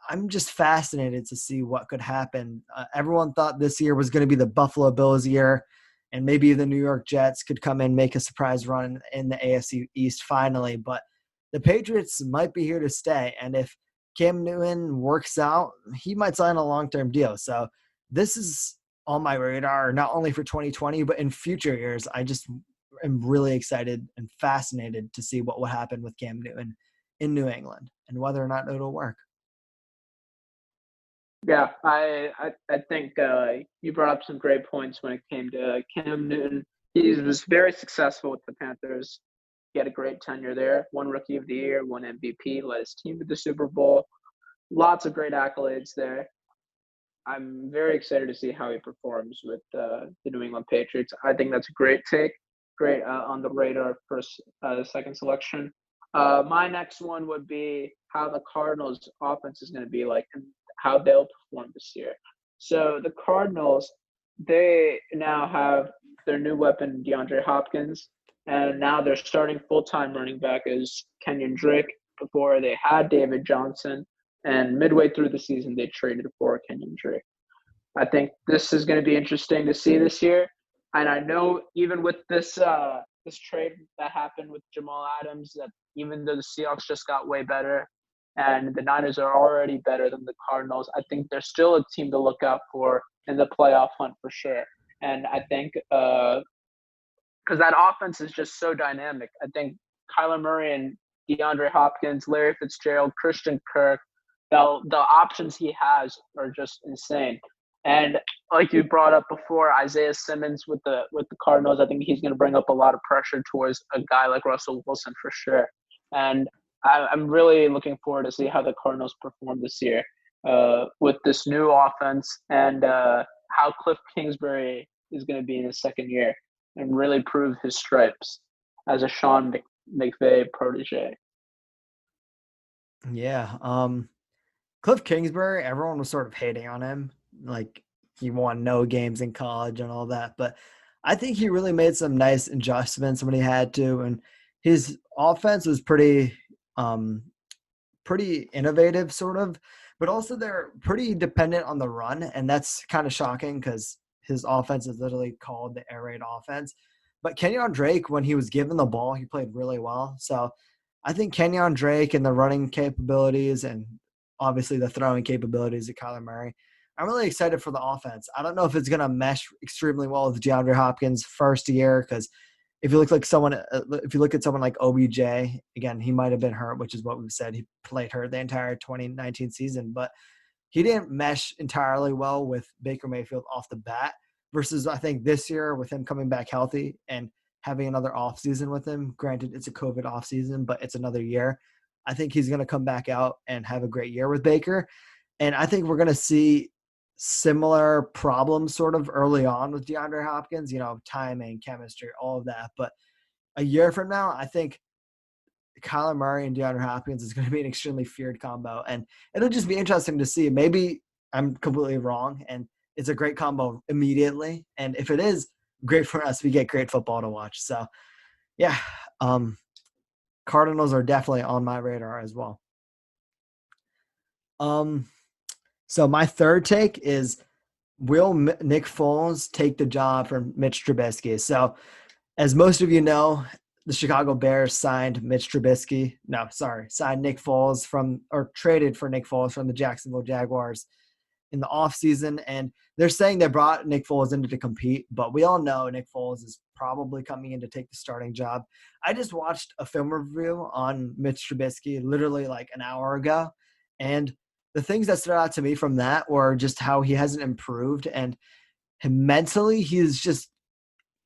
Speaker 1: I'm just fascinated to see what could happen. Everyone thought this year was going to be the Buffalo Bills year, and maybe the New York Jets could come in, make a surprise run in the AFC East finally. But the Patriots might be here to stay. And if Cam Newton works out, he might sign a long-term deal. So this is on my radar, not only for 2020, but in future years. I just am really excited and fascinated to see what will happen with Cam Newton in New England and whether or not it'll work.
Speaker 2: Yeah, I think you brought up some great points when it came to Cam Newton. He was very successful with the Panthers. He had a great tenure there. Won Rookie of the Year, won MVP, led his team to the Super Bowl. Lots of great accolades there. I'm very excited to see how he performs with the New England Patriots. I think that's a great take, great on the radar for second selection. My next one would be how the Cardinals' offense is going to be like and how they'll perform this year. So the Cardinals, they now have their new weapon, DeAndre Hopkins, and now their starting full-time running back is Kenyon Drake. Before they had David Johnson, and midway through the season, they traded for Kenyon Drake. I think this is going to be interesting to see this year. And I know even with this this trade that happened with Jamal Adams, that even though the Seahawks just got way better and the Niners are already better than the Cardinals, I think they're still a team to look out for in the playoff hunt for sure. And I think because that offense is just so dynamic, I think Kyler Murray and DeAndre Hopkins, Larry Fitzgerald, Christian Kirk, the options he has are just insane. And like you brought up before, Isaiah Simmons with the Cardinals, I think he's going to bring up a lot of pressure towards a guy like Russell Wilson for sure. And I'm really looking forward to see how the Cardinals perform this year with this new offense and how Cliff Kingsbury is going to be in his second year and really prove his stripes as a Sean McVay protege.
Speaker 1: Yeah. Cliff Kingsbury, everyone was sort of hating on him. Like he won no games in college and all that. But I think he really made some nice adjustments when he had to. And his offense was pretty innovative sort of, but also they're pretty dependent on the run. And that's kind of shocking because his offense is literally called the air raid offense. But Kenyon Drake, when he was given the ball, he played really well. So I think Kenyon Drake and the running capabilities and obviously the throwing capabilities of Kyler Murray, I'm really excited for the offense. I don't know if it's going to mesh extremely well with DeAndre Hopkins' first year because if you look at someone like OBJ, again, he might have been hurt, which is what we've said. He played hurt the entire 2019 season, but he didn't mesh entirely well with Baker Mayfield off the bat versus I think this year with him coming back healthy and having another offseason with him. Granted, it's a COVID offseason, but it's another year. I think he's going to come back out and have a great year with Baker. And I think we're going to see similar problems sort of early on with DeAndre Hopkins, timing, chemistry, all of that. But a year from now, I think Kyler Murray and DeAndre Hopkins is going to be an extremely feared combo. And it'll just be interesting to see. Maybe I'm completely wrong and it's a great combo immediately. And if it is great for us, we get great football to watch. So, yeah, Cardinals are definitely on my radar as well. So my third take is, will Nick Foles take the job from Mitch Trubisky? So as most of you know, the Chicago Bears signed Nick Foles traded for Nick Foles from the Jacksonville Jaguars in the offseason. And they're saying they brought Nick Foles in to compete, but we all know Nick Foles is probably coming in to take the starting job. I just watched a film review on Mitch Trubisky literally like an hour ago. And the things that stood out to me from that were just how he hasn't improved and mentally he's just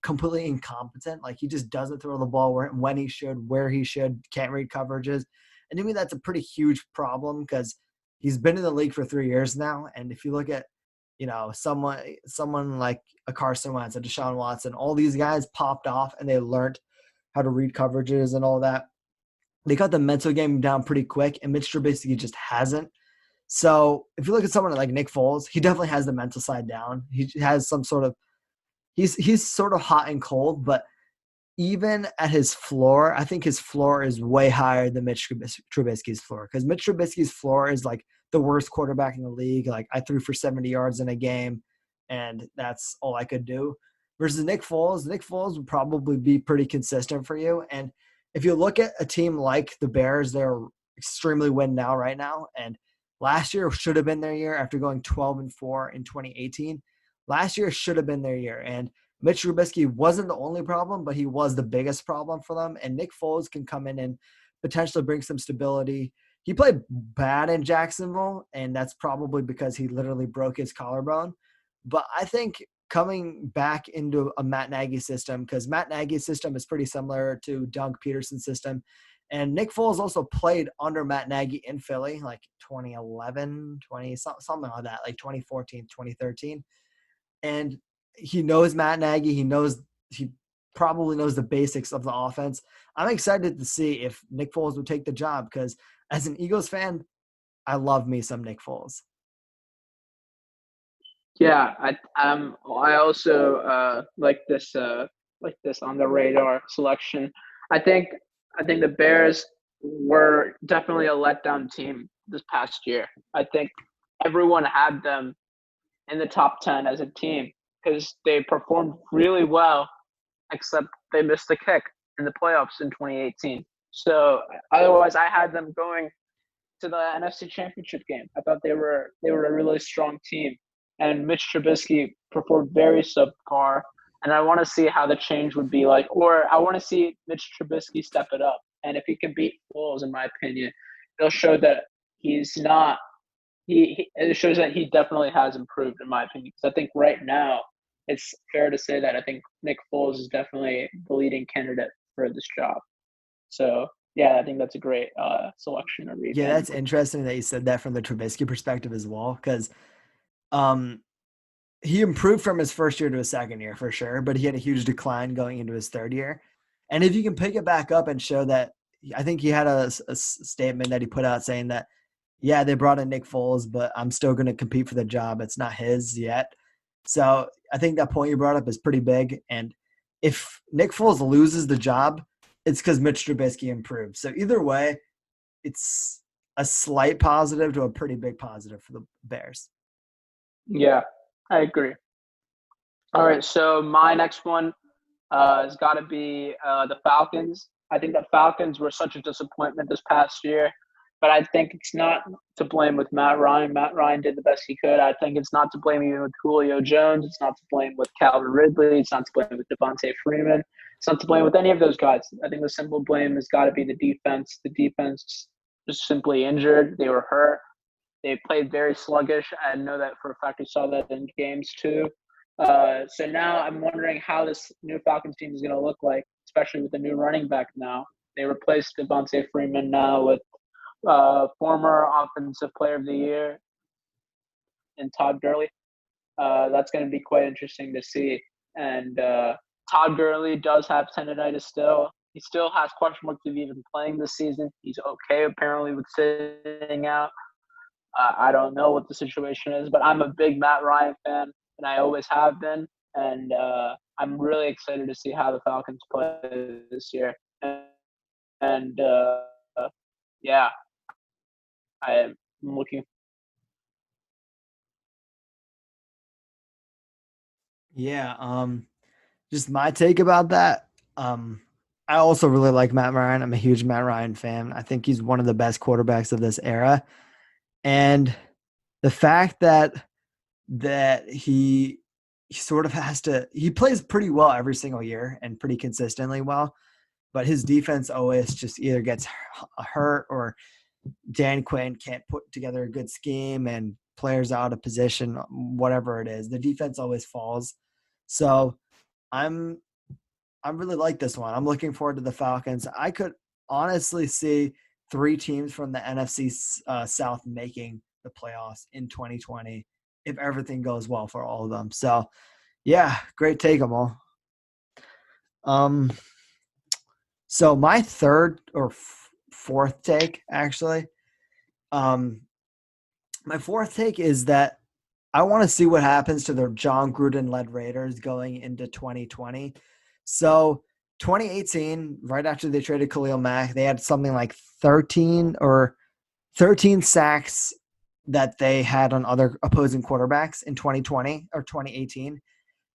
Speaker 1: completely incompetent. Like he just doesn't throw the ball when he should, where he should, can't read coverages. And to me, that's a pretty huge problem because he's been in the league for 3 years now. And if you look at, someone like a Carson Wentz, a Deshaun Watson, all these guys popped off and they learned how to read coverages and all that. They got the mental game down pretty quick, and Mitch Trubisky just hasn't. So if you look at someone like Nick Foles, he definitely has the mental side down. He has some sort of he's sort of hot and cold, but even at his floor, I think his floor is way higher than Mitch Trubisky's floor, because Mitch Trubisky's floor is like the worst quarterback in the league. Like, I threw for 70 yards in a game, and that's all I could do. Versus Nick Foles would probably be pretty consistent for you. And if you look at a team like the Bears, they're extremely win now right now. And last year should have been their year after going 12-4 in 2018. Last year should have been their year. And Mitch Trubisky wasn't the only problem, but he was the biggest problem for them. And Nick Foles can come in and potentially bring some stability. He played bad in Jacksonville, and that's probably because he literally broke his collarbone. But I think coming back into a Matt Nagy system, because Matt Nagy's system is pretty similar to Doug Peterson's system. And Nick Foles also played under Matt Nagy in Philly, like 2011, something like that, like 2014, 2013. And he knows Matt Nagy. He probably knows the basics of the offense. I'm excited to see if Nick Foles would take the job, because as an Eagles fan, I love me some Nick Foles.
Speaker 2: Yeah, I also like this on the radar selection. I think the Bears were definitely a letdown team this past year. I think everyone had them in the top 10 as a team because they performed really well, except they missed the kick in the playoffs in 2018. So otherwise, I had them going to the NFC Championship game. I thought they were a really strong team, and Mitch Trubisky performed very subpar. And I want to see how the change would be like, or I want to see Mitch Trubisky step it up. And if he can beat Foles, in my opinion, it'll show that he's not. It shows that he definitely has improved, in my opinion. Because I think right now it's fair to say that I think Nick Foles is definitely the leading candidate for this job. So yeah, I think that's a great selection to read.
Speaker 1: Yeah, that's interesting that you said that from the Trubisky perspective as well, because he improved from his first year to his second year for sure, but he had a huge decline going into his third year. And if you can pick it back up and show that, I think he had a statement that he put out saying that, yeah, they brought in Nick Foles, but I'm still going to compete for the job. It's not his yet. So I think that point you brought up is pretty big. And if Nick Foles loses the job, it's because Mitch Trubisky improved. So either way, it's a slight positive to a pretty big positive for the Bears.
Speaker 2: Yeah, I agree. All right, so my next one has got to be the Falcons. I think the Falcons were such a disappointment this past year, but I think it's not to blame with Matt Ryan. Matt Ryan did the best he could. I think it's not to blame even with Julio Jones. It's not to blame with Calvin Ridley. It's not to blame with Devontae Freeman. It's not to blame with any of those guys. I think the simple blame has got to be the defense. The defense just simply injured. They were hurt. They played very sluggish. I know that for a fact. We saw that in games too. So now I'm wondering how this new Falcons team is going to look like, especially with the new running back now. They replaced Devontae Freeman now with former Offensive Player of the Year and Todd Gurley. That's going to be quite interesting to see. And Todd Gurley does have tendonitis still. He still has question marks of even playing this season. He's okay apparently with sitting out. I don't know what the situation is, but I'm a big Matt Ryan fan, and I always have been. And I'm really excited to see how the Falcons play this year. And yeah, I am looking.
Speaker 1: Yeah, just my take about that. I also really like Matt Ryan. I'm a huge Matt Ryan fan. I think he's one of the best quarterbacks of this era. And the fact that he sort of has to – he plays pretty well every single year and pretty consistently well, but his defense always just either gets hurt or Dan Quinn can't put together a good scheme and players out of position, whatever it is. The defense always falls. So I really like this one. I'm looking forward to the Falcons. I could honestly see 3 teams from the NFC South making the playoffs in 2020. if everything goes well for all of them. So, yeah, great take, Amal. Um, so my third or fourth take, actually, um, my fourth take is that I want to see what happens to the John Gruden led Raiders going into 2020. So 2018, right after they traded Khalil Mack, they had something like 13 sacks that they had on other opposing quarterbacks in 2020 or 2018.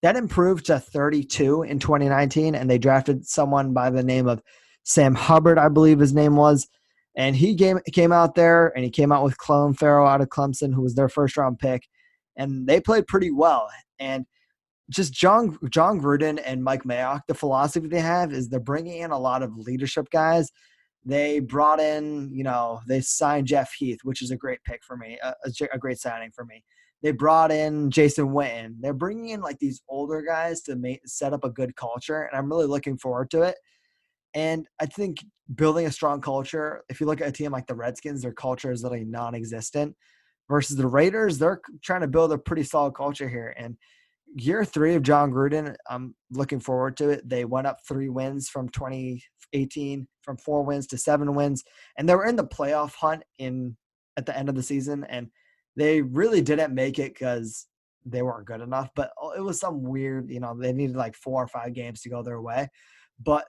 Speaker 1: That improved to 32 in 2019, and they drafted someone by the name of Sam Hubbard, I believe his name was. And he came out there, and he came out with Clelin Ferrell out of Clemson, who was their first-round pick. And they played pretty well. And just John Gruden and Mike Mayock, the philosophy they have is they're bringing in a lot of leadership guys. They brought in, they signed Jeff Heath, which is a great pick for me, a great signing for me. They brought in Jason Witten. They're bringing in like these older guys to set up a good culture, and I'm really looking forward to it. And I think building a strong culture, if you look at a team like the Redskins, their culture is literally non-existent versus the Raiders. They're trying to build a pretty solid culture here. And year 3 of John Gruden, I'm looking forward to it. They went up 3 wins from 2018, from 4 wins to 7 wins, and they were in the playoff hunt at the end of the season, and they really didn't make it because they weren't good enough. But it was some weird, they needed like 4 or 5 games to go their way. But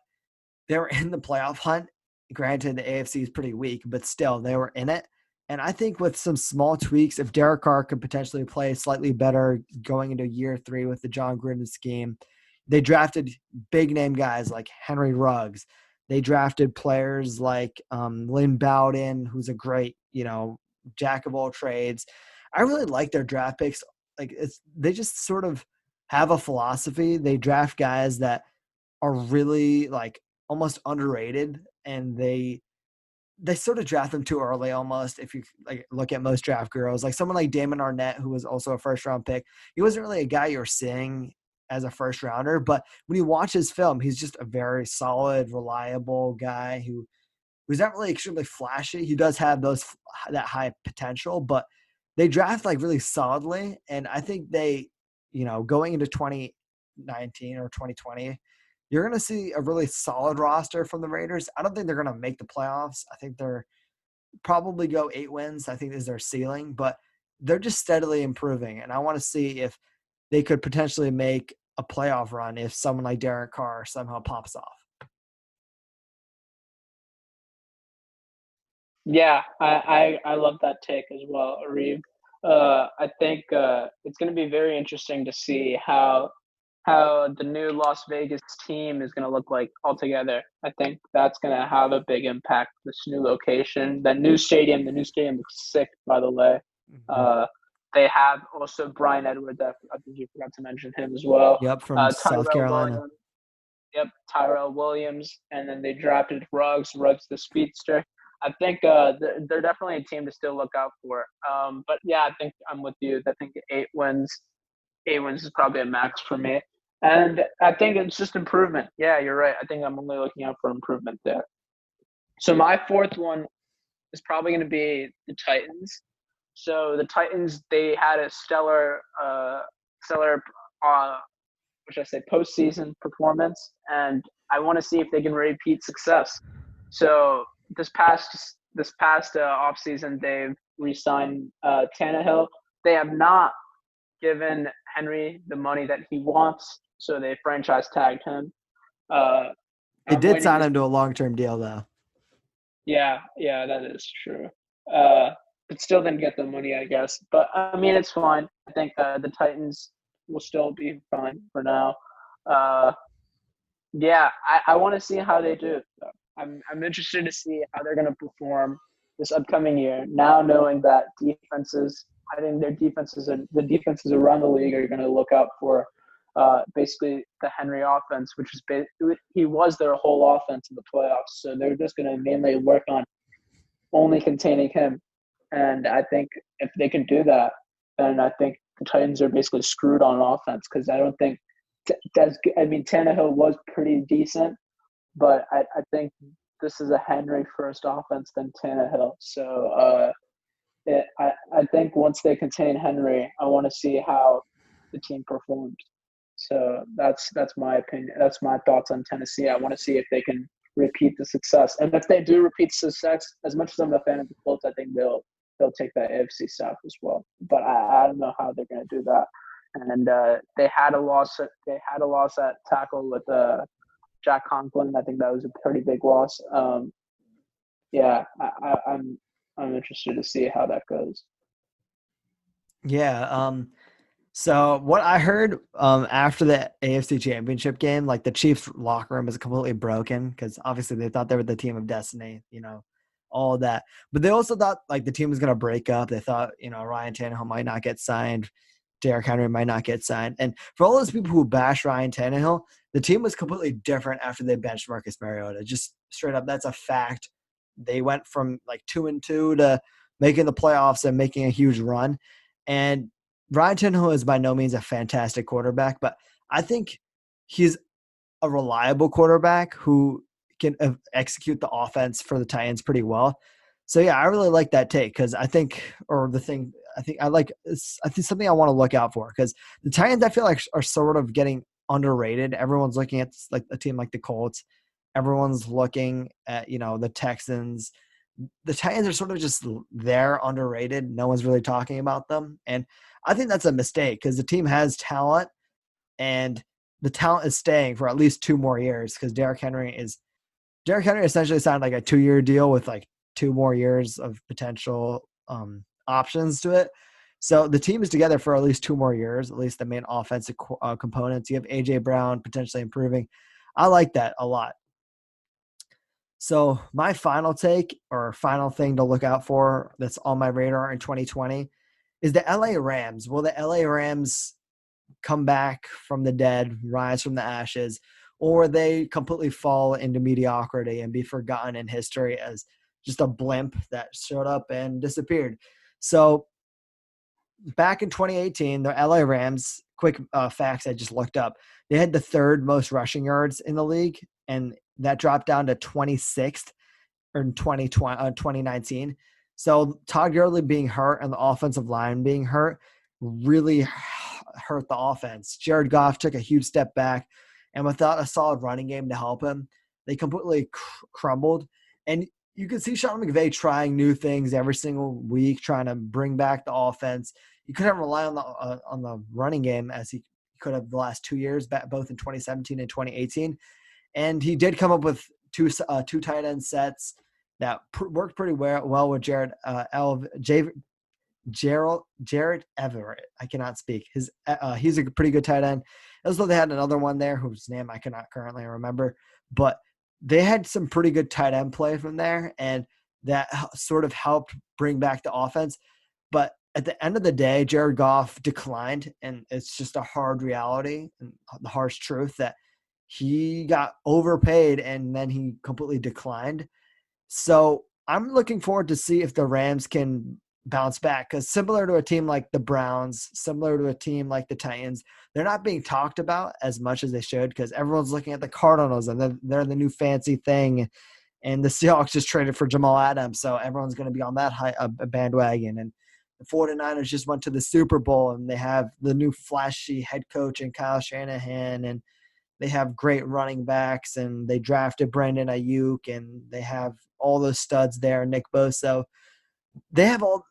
Speaker 1: they were in the playoff hunt. Granted, the AFC is pretty weak, but still, they were in it. And I think with some small tweaks, if Derek Carr could potentially play slightly better going into year 3 with the John Gruden scheme, they drafted big name guys like Henry Ruggs. They drafted players like Lynn Bowden, who's a great, jack of all trades. I really like their draft picks. Like they just sort of have a philosophy. They draft guys that are really like almost underrated, and they sort of draft them too early almost. If you like look at most draft girls, like someone like Damon Arnett, who was also a first round pick, he wasn't really a guy you're seeing as a first rounder, but when you watch his film, he's just a very solid, reliable guy who's not really extremely flashy. He does have that high potential, but they draft like really solidly. And I think they, going into 2019 or 2020, you're going to see a really solid roster from the Raiders. I don't think they're going to make the playoffs. I think they're probably go 8 wins, I think is their ceiling, but they're just steadily improving. And I want to see if they could potentially make a playoff run if someone like Derek Carr somehow pops off.
Speaker 2: Yeah, I love that take as well, Arif. I think it's going to be very interesting to see how the new Las Vegas team is going to look like altogether. I think that's going to have a big impact. This new location, the new stadium looks sick, by the way.
Speaker 1: Mm-hmm.
Speaker 2: They have also Brian Edwards. I think you forgot to mention him as well.
Speaker 1: Yep, from South
Speaker 2: Tyrell
Speaker 1: Carolina.
Speaker 2: Williams. Yep, Tyrell Williams, and then they drafted Ruggs the speedster. I think they're definitely a team to still look out for. But yeah, I think I'm with you. I think 8 wins is probably a max for me. And I think it's just improvement. Yeah, you're right. I think I'm only looking out for improvement there. So my fourth one is probably going to be the Titans. So the Titans, they had a stellar, what should I say, postseason performance, and I want to see if they can repeat success. So this past offseason, they've re-signed Tannehill. They have not given Henry the money that he wants, so they franchise tagged him. Uh,
Speaker 1: They
Speaker 2: I'm
Speaker 1: did
Speaker 2: waiting
Speaker 1: sign
Speaker 2: to.
Speaker 1: him to a long-term deal, though.
Speaker 2: Yeah, that is true. Uh, but still didn't get the money, I guess. But I mean, it's fine. I think the Titans will still be fine for now. Uh, yeah, I want to see how they do. I'm interested to see how they're going to perform this upcoming year. Now knowing that defenses, I think the defenses around the league are going to look out for basically the Henry offense, which is he was their whole offense in the playoffs. So they're just going to mainly work on only containing him. And I think if they can do that, then I think the Titans are basically screwed on offense because I don't think Tannehill was pretty decent, but I think this is a Henry first offense than Tannehill. So I I think once they contain Henry, I want to see how the team performs. So that's my opinion. That's my thoughts on Tennessee. I want to see if they can repeat the success, and if they do repeat success, as much as I'm a fan of the Colts, I think they'll take that AFC South as well. But I don't know how they're going to do that. And they had a loss. They had a loss at tackle with Jack Conklin. I think that was a pretty big loss. Yeah, I'm interested to see how that goes.
Speaker 1: Yeah. So what I heard after the AFC Championship game, like the Chiefs locker room is completely broken because obviously they thought they were the team of destiny, all of that. But they also thought like the team was going to break up. They thought, Ryan Tannehill might not get signed. Derrick Henry might not get signed. And for all those people who bash Ryan Tannehill, the team was completely different after they benched Marcus Mariota. Just straight up, that's a fact. They went from like 2-2 to making the playoffs and making a huge run. And Ryan Tannehill is by no means a fantastic quarterback, but I think he's a reliable quarterback who can execute the offense for the Titans pretty well. So yeah, I really like that take because I think something I want to look out for because the Titans I feel like are sort of getting underrated. Everyone's looking at like a team like the Colts. Everyone's looking at the Texans. The Titans are sort of just there underrated. No one's really talking about them, and I think that's a mistake because the team has talent and the talent is staying for at least 2 more years because Derrick Henry essentially signed like a 2-year deal with like 2 more years of potential options to it. So the team is together for at least 2 more years, at least the main offensive components. You have AJ Brown potentially improving. I like that a lot. So my final take or final thing to look out for that's on my radar in 2020 is the LA Rams. Will the LA Rams come back from the dead, rise from the ashes, or they completely fall into mediocrity and be forgotten in history as just a blimp that showed up and disappeared? So back in 2018, the LA Rams, quick facts I just looked up, they had the third most rushing yards in the league, and that dropped down to 26th in 2019. So Todd Gurley being hurt and the offensive line being hurt really hurt the offense. Jared Goff took a huge step back, and without a solid running game to help him, they completely crumbled. And you can see Sean McVay trying new things every single week, trying to bring back the offense. He couldn't rely on the running game as he could have the last 2 years, both in 2017 and 2018. And he did come up with two tight end sets that worked pretty well with Jared Everett. I cannot speak. He's a pretty good tight end. As though they had another one there whose name I cannot currently remember, but they had some pretty good tight end play from there, and that sort of helped bring back the offense. But at the end of the day, Jared Goff declined, and it's just a hard reality and the harsh truth that he got overpaid and then he completely declined. So I'm looking forward to see if the Rams can bounce back because similar to a team like the Browns, similar to a team like the Titans, they're not being talked about as much as they should because everyone's looking at the Cardinals and they're the new fancy thing. And the Seahawks just traded for Jamal Adams, so everyone's going to be on that bandwagon. And the 49ers just went to the Super Bowl, and they have the new flashy head coach and Kyle Shanahan, and they have great running backs, and they drafted Brandon Ayuk, and they have all those studs there, Nick Bosa. They have all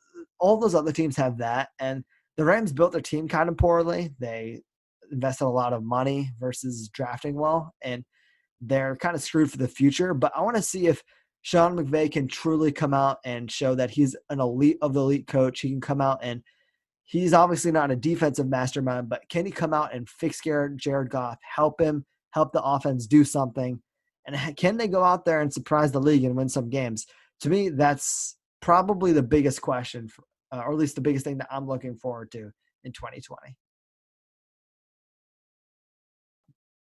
Speaker 1: those other teams have that, and the Rams built their team kind of poorly. They invested a lot of money versus drafting well, and they're kind of screwed for the future. But I want to see if Sean McVay can truly come out and show that he's an elite of the elite coach. He can come out and he's obviously not a defensive mastermind, but can he come out and fix Jared Goff, help the offense do something? And can they go out there and surprise the league and win some games? To me, that's probably the biggest question, or at least the biggest thing that I'm looking forward to in 2020.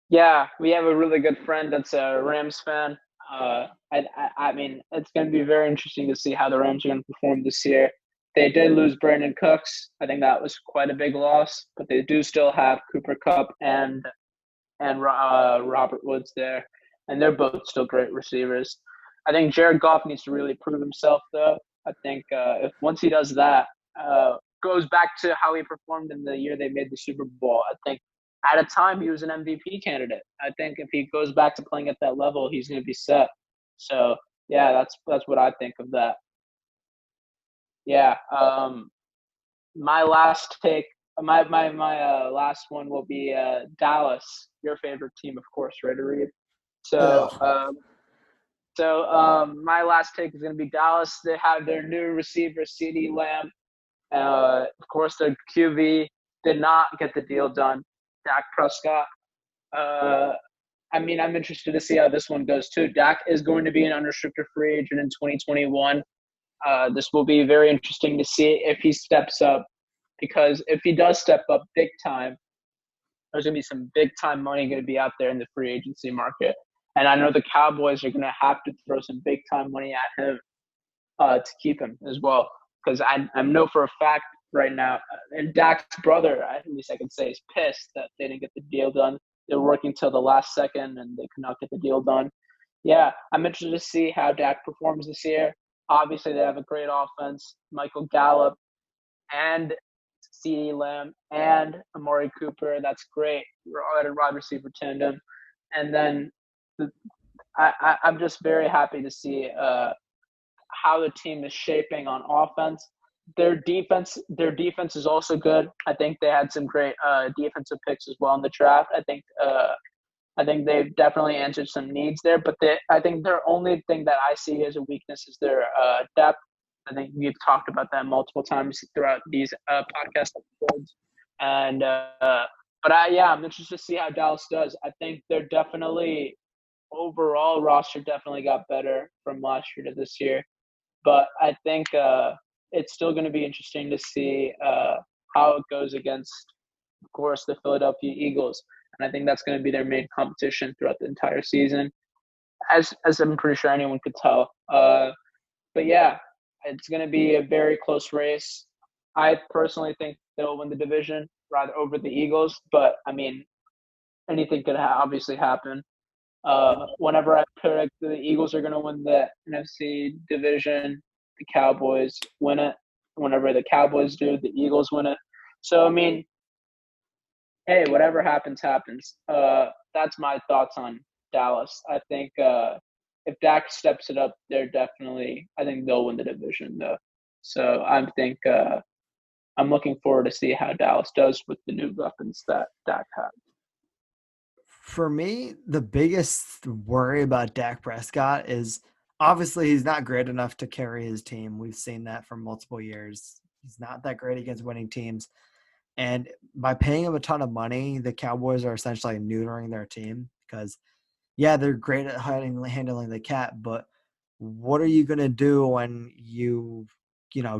Speaker 2: Yeah, we have a really good friend that's a Rams fan. I mean, it's going to be very interesting to see how the Rams are going to perform this year. They did lose Brandon Cooks. I think that was quite a big loss, but they do still have Cooper Kupp and Robert Woods there, and they're both still great receivers. I think Jared Goff needs to really prove himself, though. I think if once he does that, goes back to how he performed in the year they made the Super Bowl. I think at a time he was an MVP candidate. I think if he goes back to playing at that level, he's going to be set. So yeah, that's what I think of that. Yeah. My last take, my last one will be Dallas, your favorite team, of course, right, Reed? So
Speaker 1: Ugh.
Speaker 2: my last take is going to be Dallas. They have their new receiver, CeeDee Lamb. Of course, their QB did not get the deal done. Dak Prescott. Uh, I mean, I'm interested to see how this one goes too. Dak is going to be an unrestricted free agent in 2021. This will be very interesting to see if he steps up, because if he does step up big time, there's going to be some big time money going to be out there in the free agency market. And I know the Cowboys are going to have to throw some big time money at him to keep him as well. Because I know for a fact right now, and Dak's brother, at least I can say, is pissed that they didn't get the deal done. They're working till the last second and they could not get the deal done. Yeah, I'm interested to see how Dak performs this year. Obviously, they have a great offense. Michael Gallup and CeeDee Lamb and Amari Cooper. That's great. We're all at a wide receiver tandem. And then I'm just very happy to see how the team is shaping on offense. Their defense is also good. I think they had some great defensive picks as well in the draft. I think they've definitely answered some needs there, but I think their only thing that I see as a weakness is their depth. I think we've talked about that multiple times throughout these podcast episodes. And yeah, I'm interested to see how Dallas does. I think they're definitely overall roster definitely got better from last year to this year, but I think it's still going to be interesting to see how it goes against, of course, the Philadelphia Eagles. And I think that's going to be their main competition throughout the entire season, as I'm pretty sure anyone could tell. But yeah, it's going to be a very close race. I personally think they'll win the division rather over the Eagles, but I mean, anything could obviously happen. Whenever I predict the Eagles are going to win the NFC division, the Cowboys win it. Whenever the Cowboys do, the Eagles win it. So I mean, hey, whatever happens, happens. That's my thoughts on Dallas. I think if Dak steps it up, they're definitely. I think they'll win the division though. So I think I'm looking forward to see how Dallas does with the new weapons that Dak has.
Speaker 1: For me, the biggest worry about Dak Prescott is obviously he's not great enough to carry his team. We've seen that for multiple years. He's not that great against winning teams. And by paying him a ton of money, the Cowboys are essentially neutering their team because, yeah, they're great at handling the cap, but what are you going to do when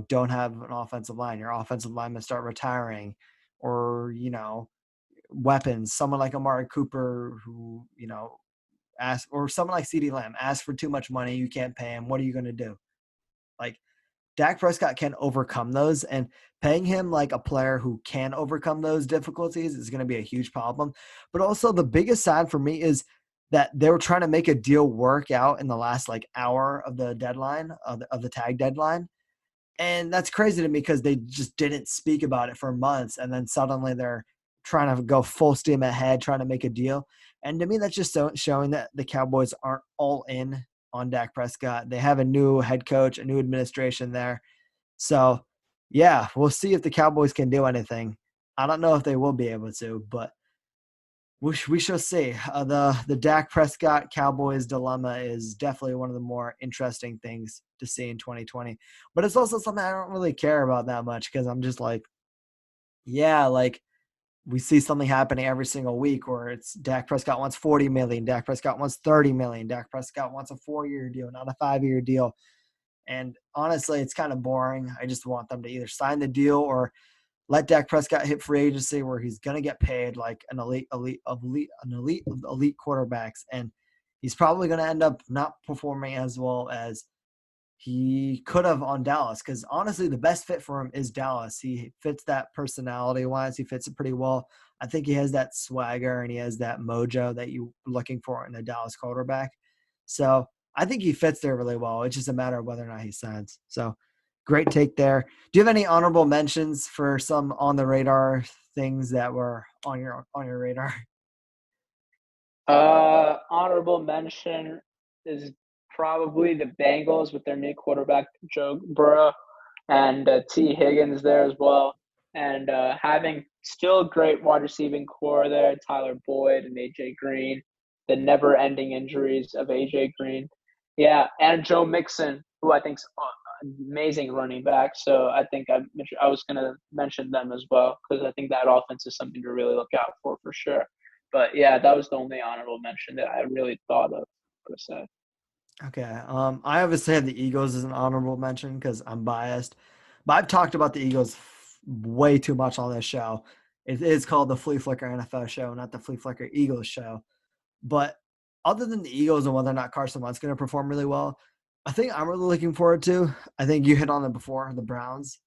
Speaker 1: don't have an offensive line? Your offensive linemen start retiring, or weapons. Someone like Amari Cooper, who ask, or someone like CeeDee Lamb asks for too much money. You can't pay him. What are you going to do? Like Dak Prescott can overcome those, and paying him like a player who can overcome those difficulties is going to be a huge problem. But also, the biggest side for me is that they were trying to make a deal work out in the last like hour of the deadline of the tag deadline. And that's crazy to me because they just didn't speak about it for months. And then suddenly they're trying to go full steam ahead, trying to make a deal. And to me, that's just showing that the Cowboys aren't all in on Dak Prescott. They have a new head coach, a new administration there. So, yeah, we'll see if the Cowboys can do anything. I don't know if they will be able to, but we shall see. The Dak Prescott Cowboys dilemma is definitely one of the more interesting things to see in 2020. But it's also something I don't really care about that much because I'm just like, yeah, like we see something happening every single week where it's Dak Prescott wants 40 million, Dak Prescott wants 30 million, Dak Prescott wants a 4-year deal, not a 5-year deal. And honestly, it's kind of boring. I just want them to either sign the deal or let Dak Prescott hit free agency where he's going to get paid like an elite of elite quarterbacks. And he's probably going to end up not performing as well as he could have on Dallas. Because honestly, the best fit for him is Dallas. He fits that personality-wise. He fits it pretty well. I think he has that swagger and he has that mojo that you're looking for in a Dallas quarterback. So I think he fits there really well. It's just a matter of whether or not he signs. So great take there. Do you have any honorable mentions for some on the radar things that were on your radar?
Speaker 2: Honorable mention is probably the Bengals with their new quarterback Joe Burrow and T Higgins there as well, and having still a great wide receiving core there, Tyler Boyd and AJ Green, the never-ending injuries of AJ Green, yeah, and Joe Mixon, who I think's amazing running back. So I think I was going to mention them as well because I think that offense is something to really look out for sure. But yeah, that was the only honorable mention that I really thought of per se.
Speaker 1: Okay. I obviously have the Eagles as an honorable mention because I'm biased, but I've talked about the Eagles way too much on this show. It is called the Flea Flicker NFL show, not the Flea Flicker Eagles show. But other than the Eagles and whether or not Carson Wentz going to perform really well, I think I'm really looking forward to. I think you hit on it before, the Browns.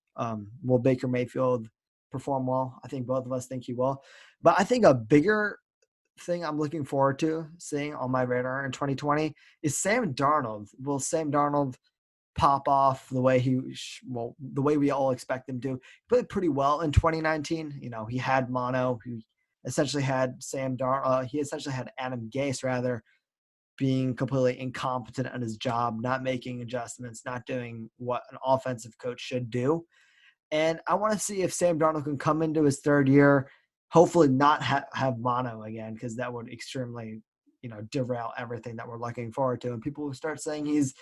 Speaker 1: Will Baker Mayfield perform well? I think both of us think he will. But I think a bigger thing I'm looking forward to seeing on my radar in 2020 is Sam Darnold. Will Sam Darnold pop off the way the way we all expect him to? He played pretty well in 2019. You know, he had mono. He essentially had he essentially had Adam Gase rather being completely incompetent at his job, not making adjustments, not doing what an offensive coach should do. And I want to see if Sam Darnold can come into his third year, hopefully not have mono again, because that would extremely, derail everything that we're looking forward to. And people will start saying he's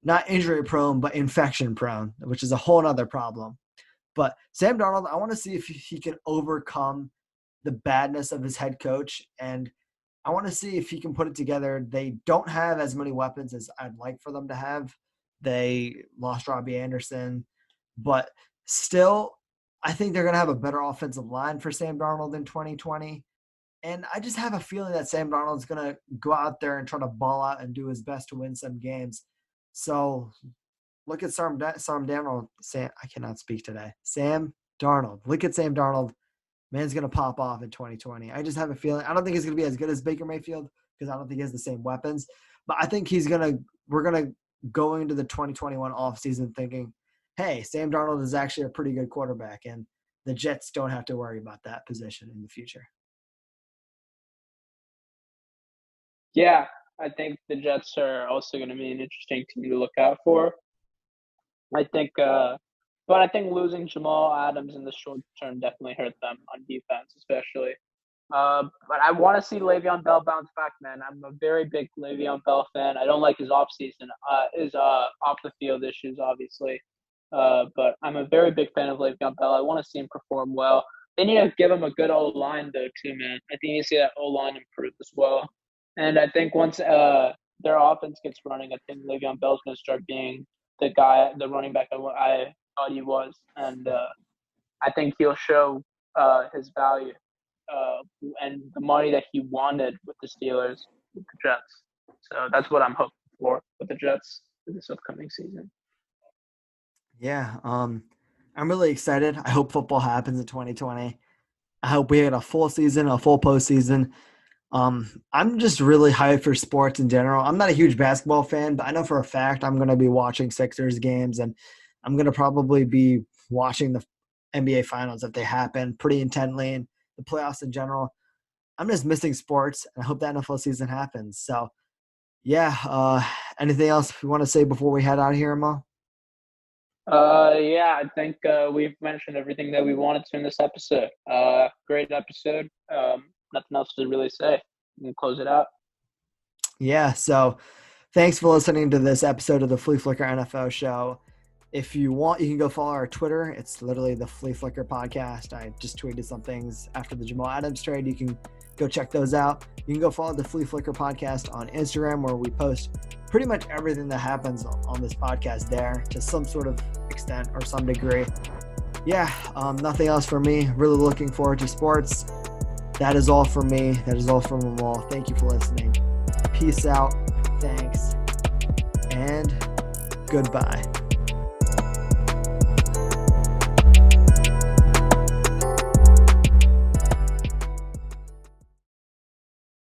Speaker 1: not injury prone, but infection prone, which is a whole other problem. But Sam Darnold, I want to see if he can overcome the badness of his head coach, and I want to see if he can put it together. They don't have as many weapons as I'd like for them to have. They lost Robbie Anderson, but still, I think they're going to have a better offensive line for Sam Darnold in 2020. And I just have a feeling that Sam Darnold's going to go out there and try to ball out and do his best to win some games. So look at Sam Darnold. I cannot speak today. Sam Darnold. Look at Sam Darnold. Man's going to pop off in 2020. I just have a feeling. I don't think he's going to be as good as Baker Mayfield because I don't think he has the same weapons. But I think we're going to go into the 2021 offseason thinking, hey, Sam Darnold is actually a pretty good quarterback, and the Jets don't have to worry about that position in the future.
Speaker 2: Yeah, I think the Jets are also going to be an interesting team to look out for. I think but I think losing Jamal Adams in the short term definitely hurt them on defense, especially. But I want to see Le'Veon Bell bounce back, man. I'm a very big Le'Veon Bell fan. I don't like his offseason, his off the field issues, obviously. But I'm a very big fan of Le'Veon Bell. I want to see him perform well. They need to give him a good O-line, though, too, man. I think you see that O-line improve as well. And I think once their offense gets running, I think Le'Veon Bell's going to start being the running back I thought he was. And I think he'll show his value and the money that he wanted with the Steelers, with the Jets. So that's what I'm hoping for with the Jets for this upcoming season.
Speaker 1: Yeah, I'm really excited. I hope football happens in 2020. I hope we get a full season, a full postseason. I'm just really hyped for sports in general. I'm not a huge basketball fan, but I know for a fact I'm going to be watching Sixers games, and I'm going to probably be watching the NBA Finals if they happen pretty intently, and the playoffs in general. I'm just missing sports, and I hope that NFL season happens. So, yeah, anything else you want to say before we head out of here, Mo?
Speaker 2: Yeah, I think we've mentioned everything that we wanted to in this episode. Great episode. Nothing else to really say. We can close it out.
Speaker 1: Yeah, so thanks for listening to this episode of the Flea Flicker NFL show. If you want, you can go follow our Twitter. It's literally the Flea Flicker podcast. I just tweeted some things after the Jamal Adams trade. You can go check those out. You can go follow the Flea Flicker podcast on Instagram, where we post pretty much everything that happens on this podcast there to some sort of extent or some degree. Yeah, nothing else for me. Really looking forward to sports. That is all for me. That is all from them all. Thank you for listening. Peace out. Thanks. And goodbye.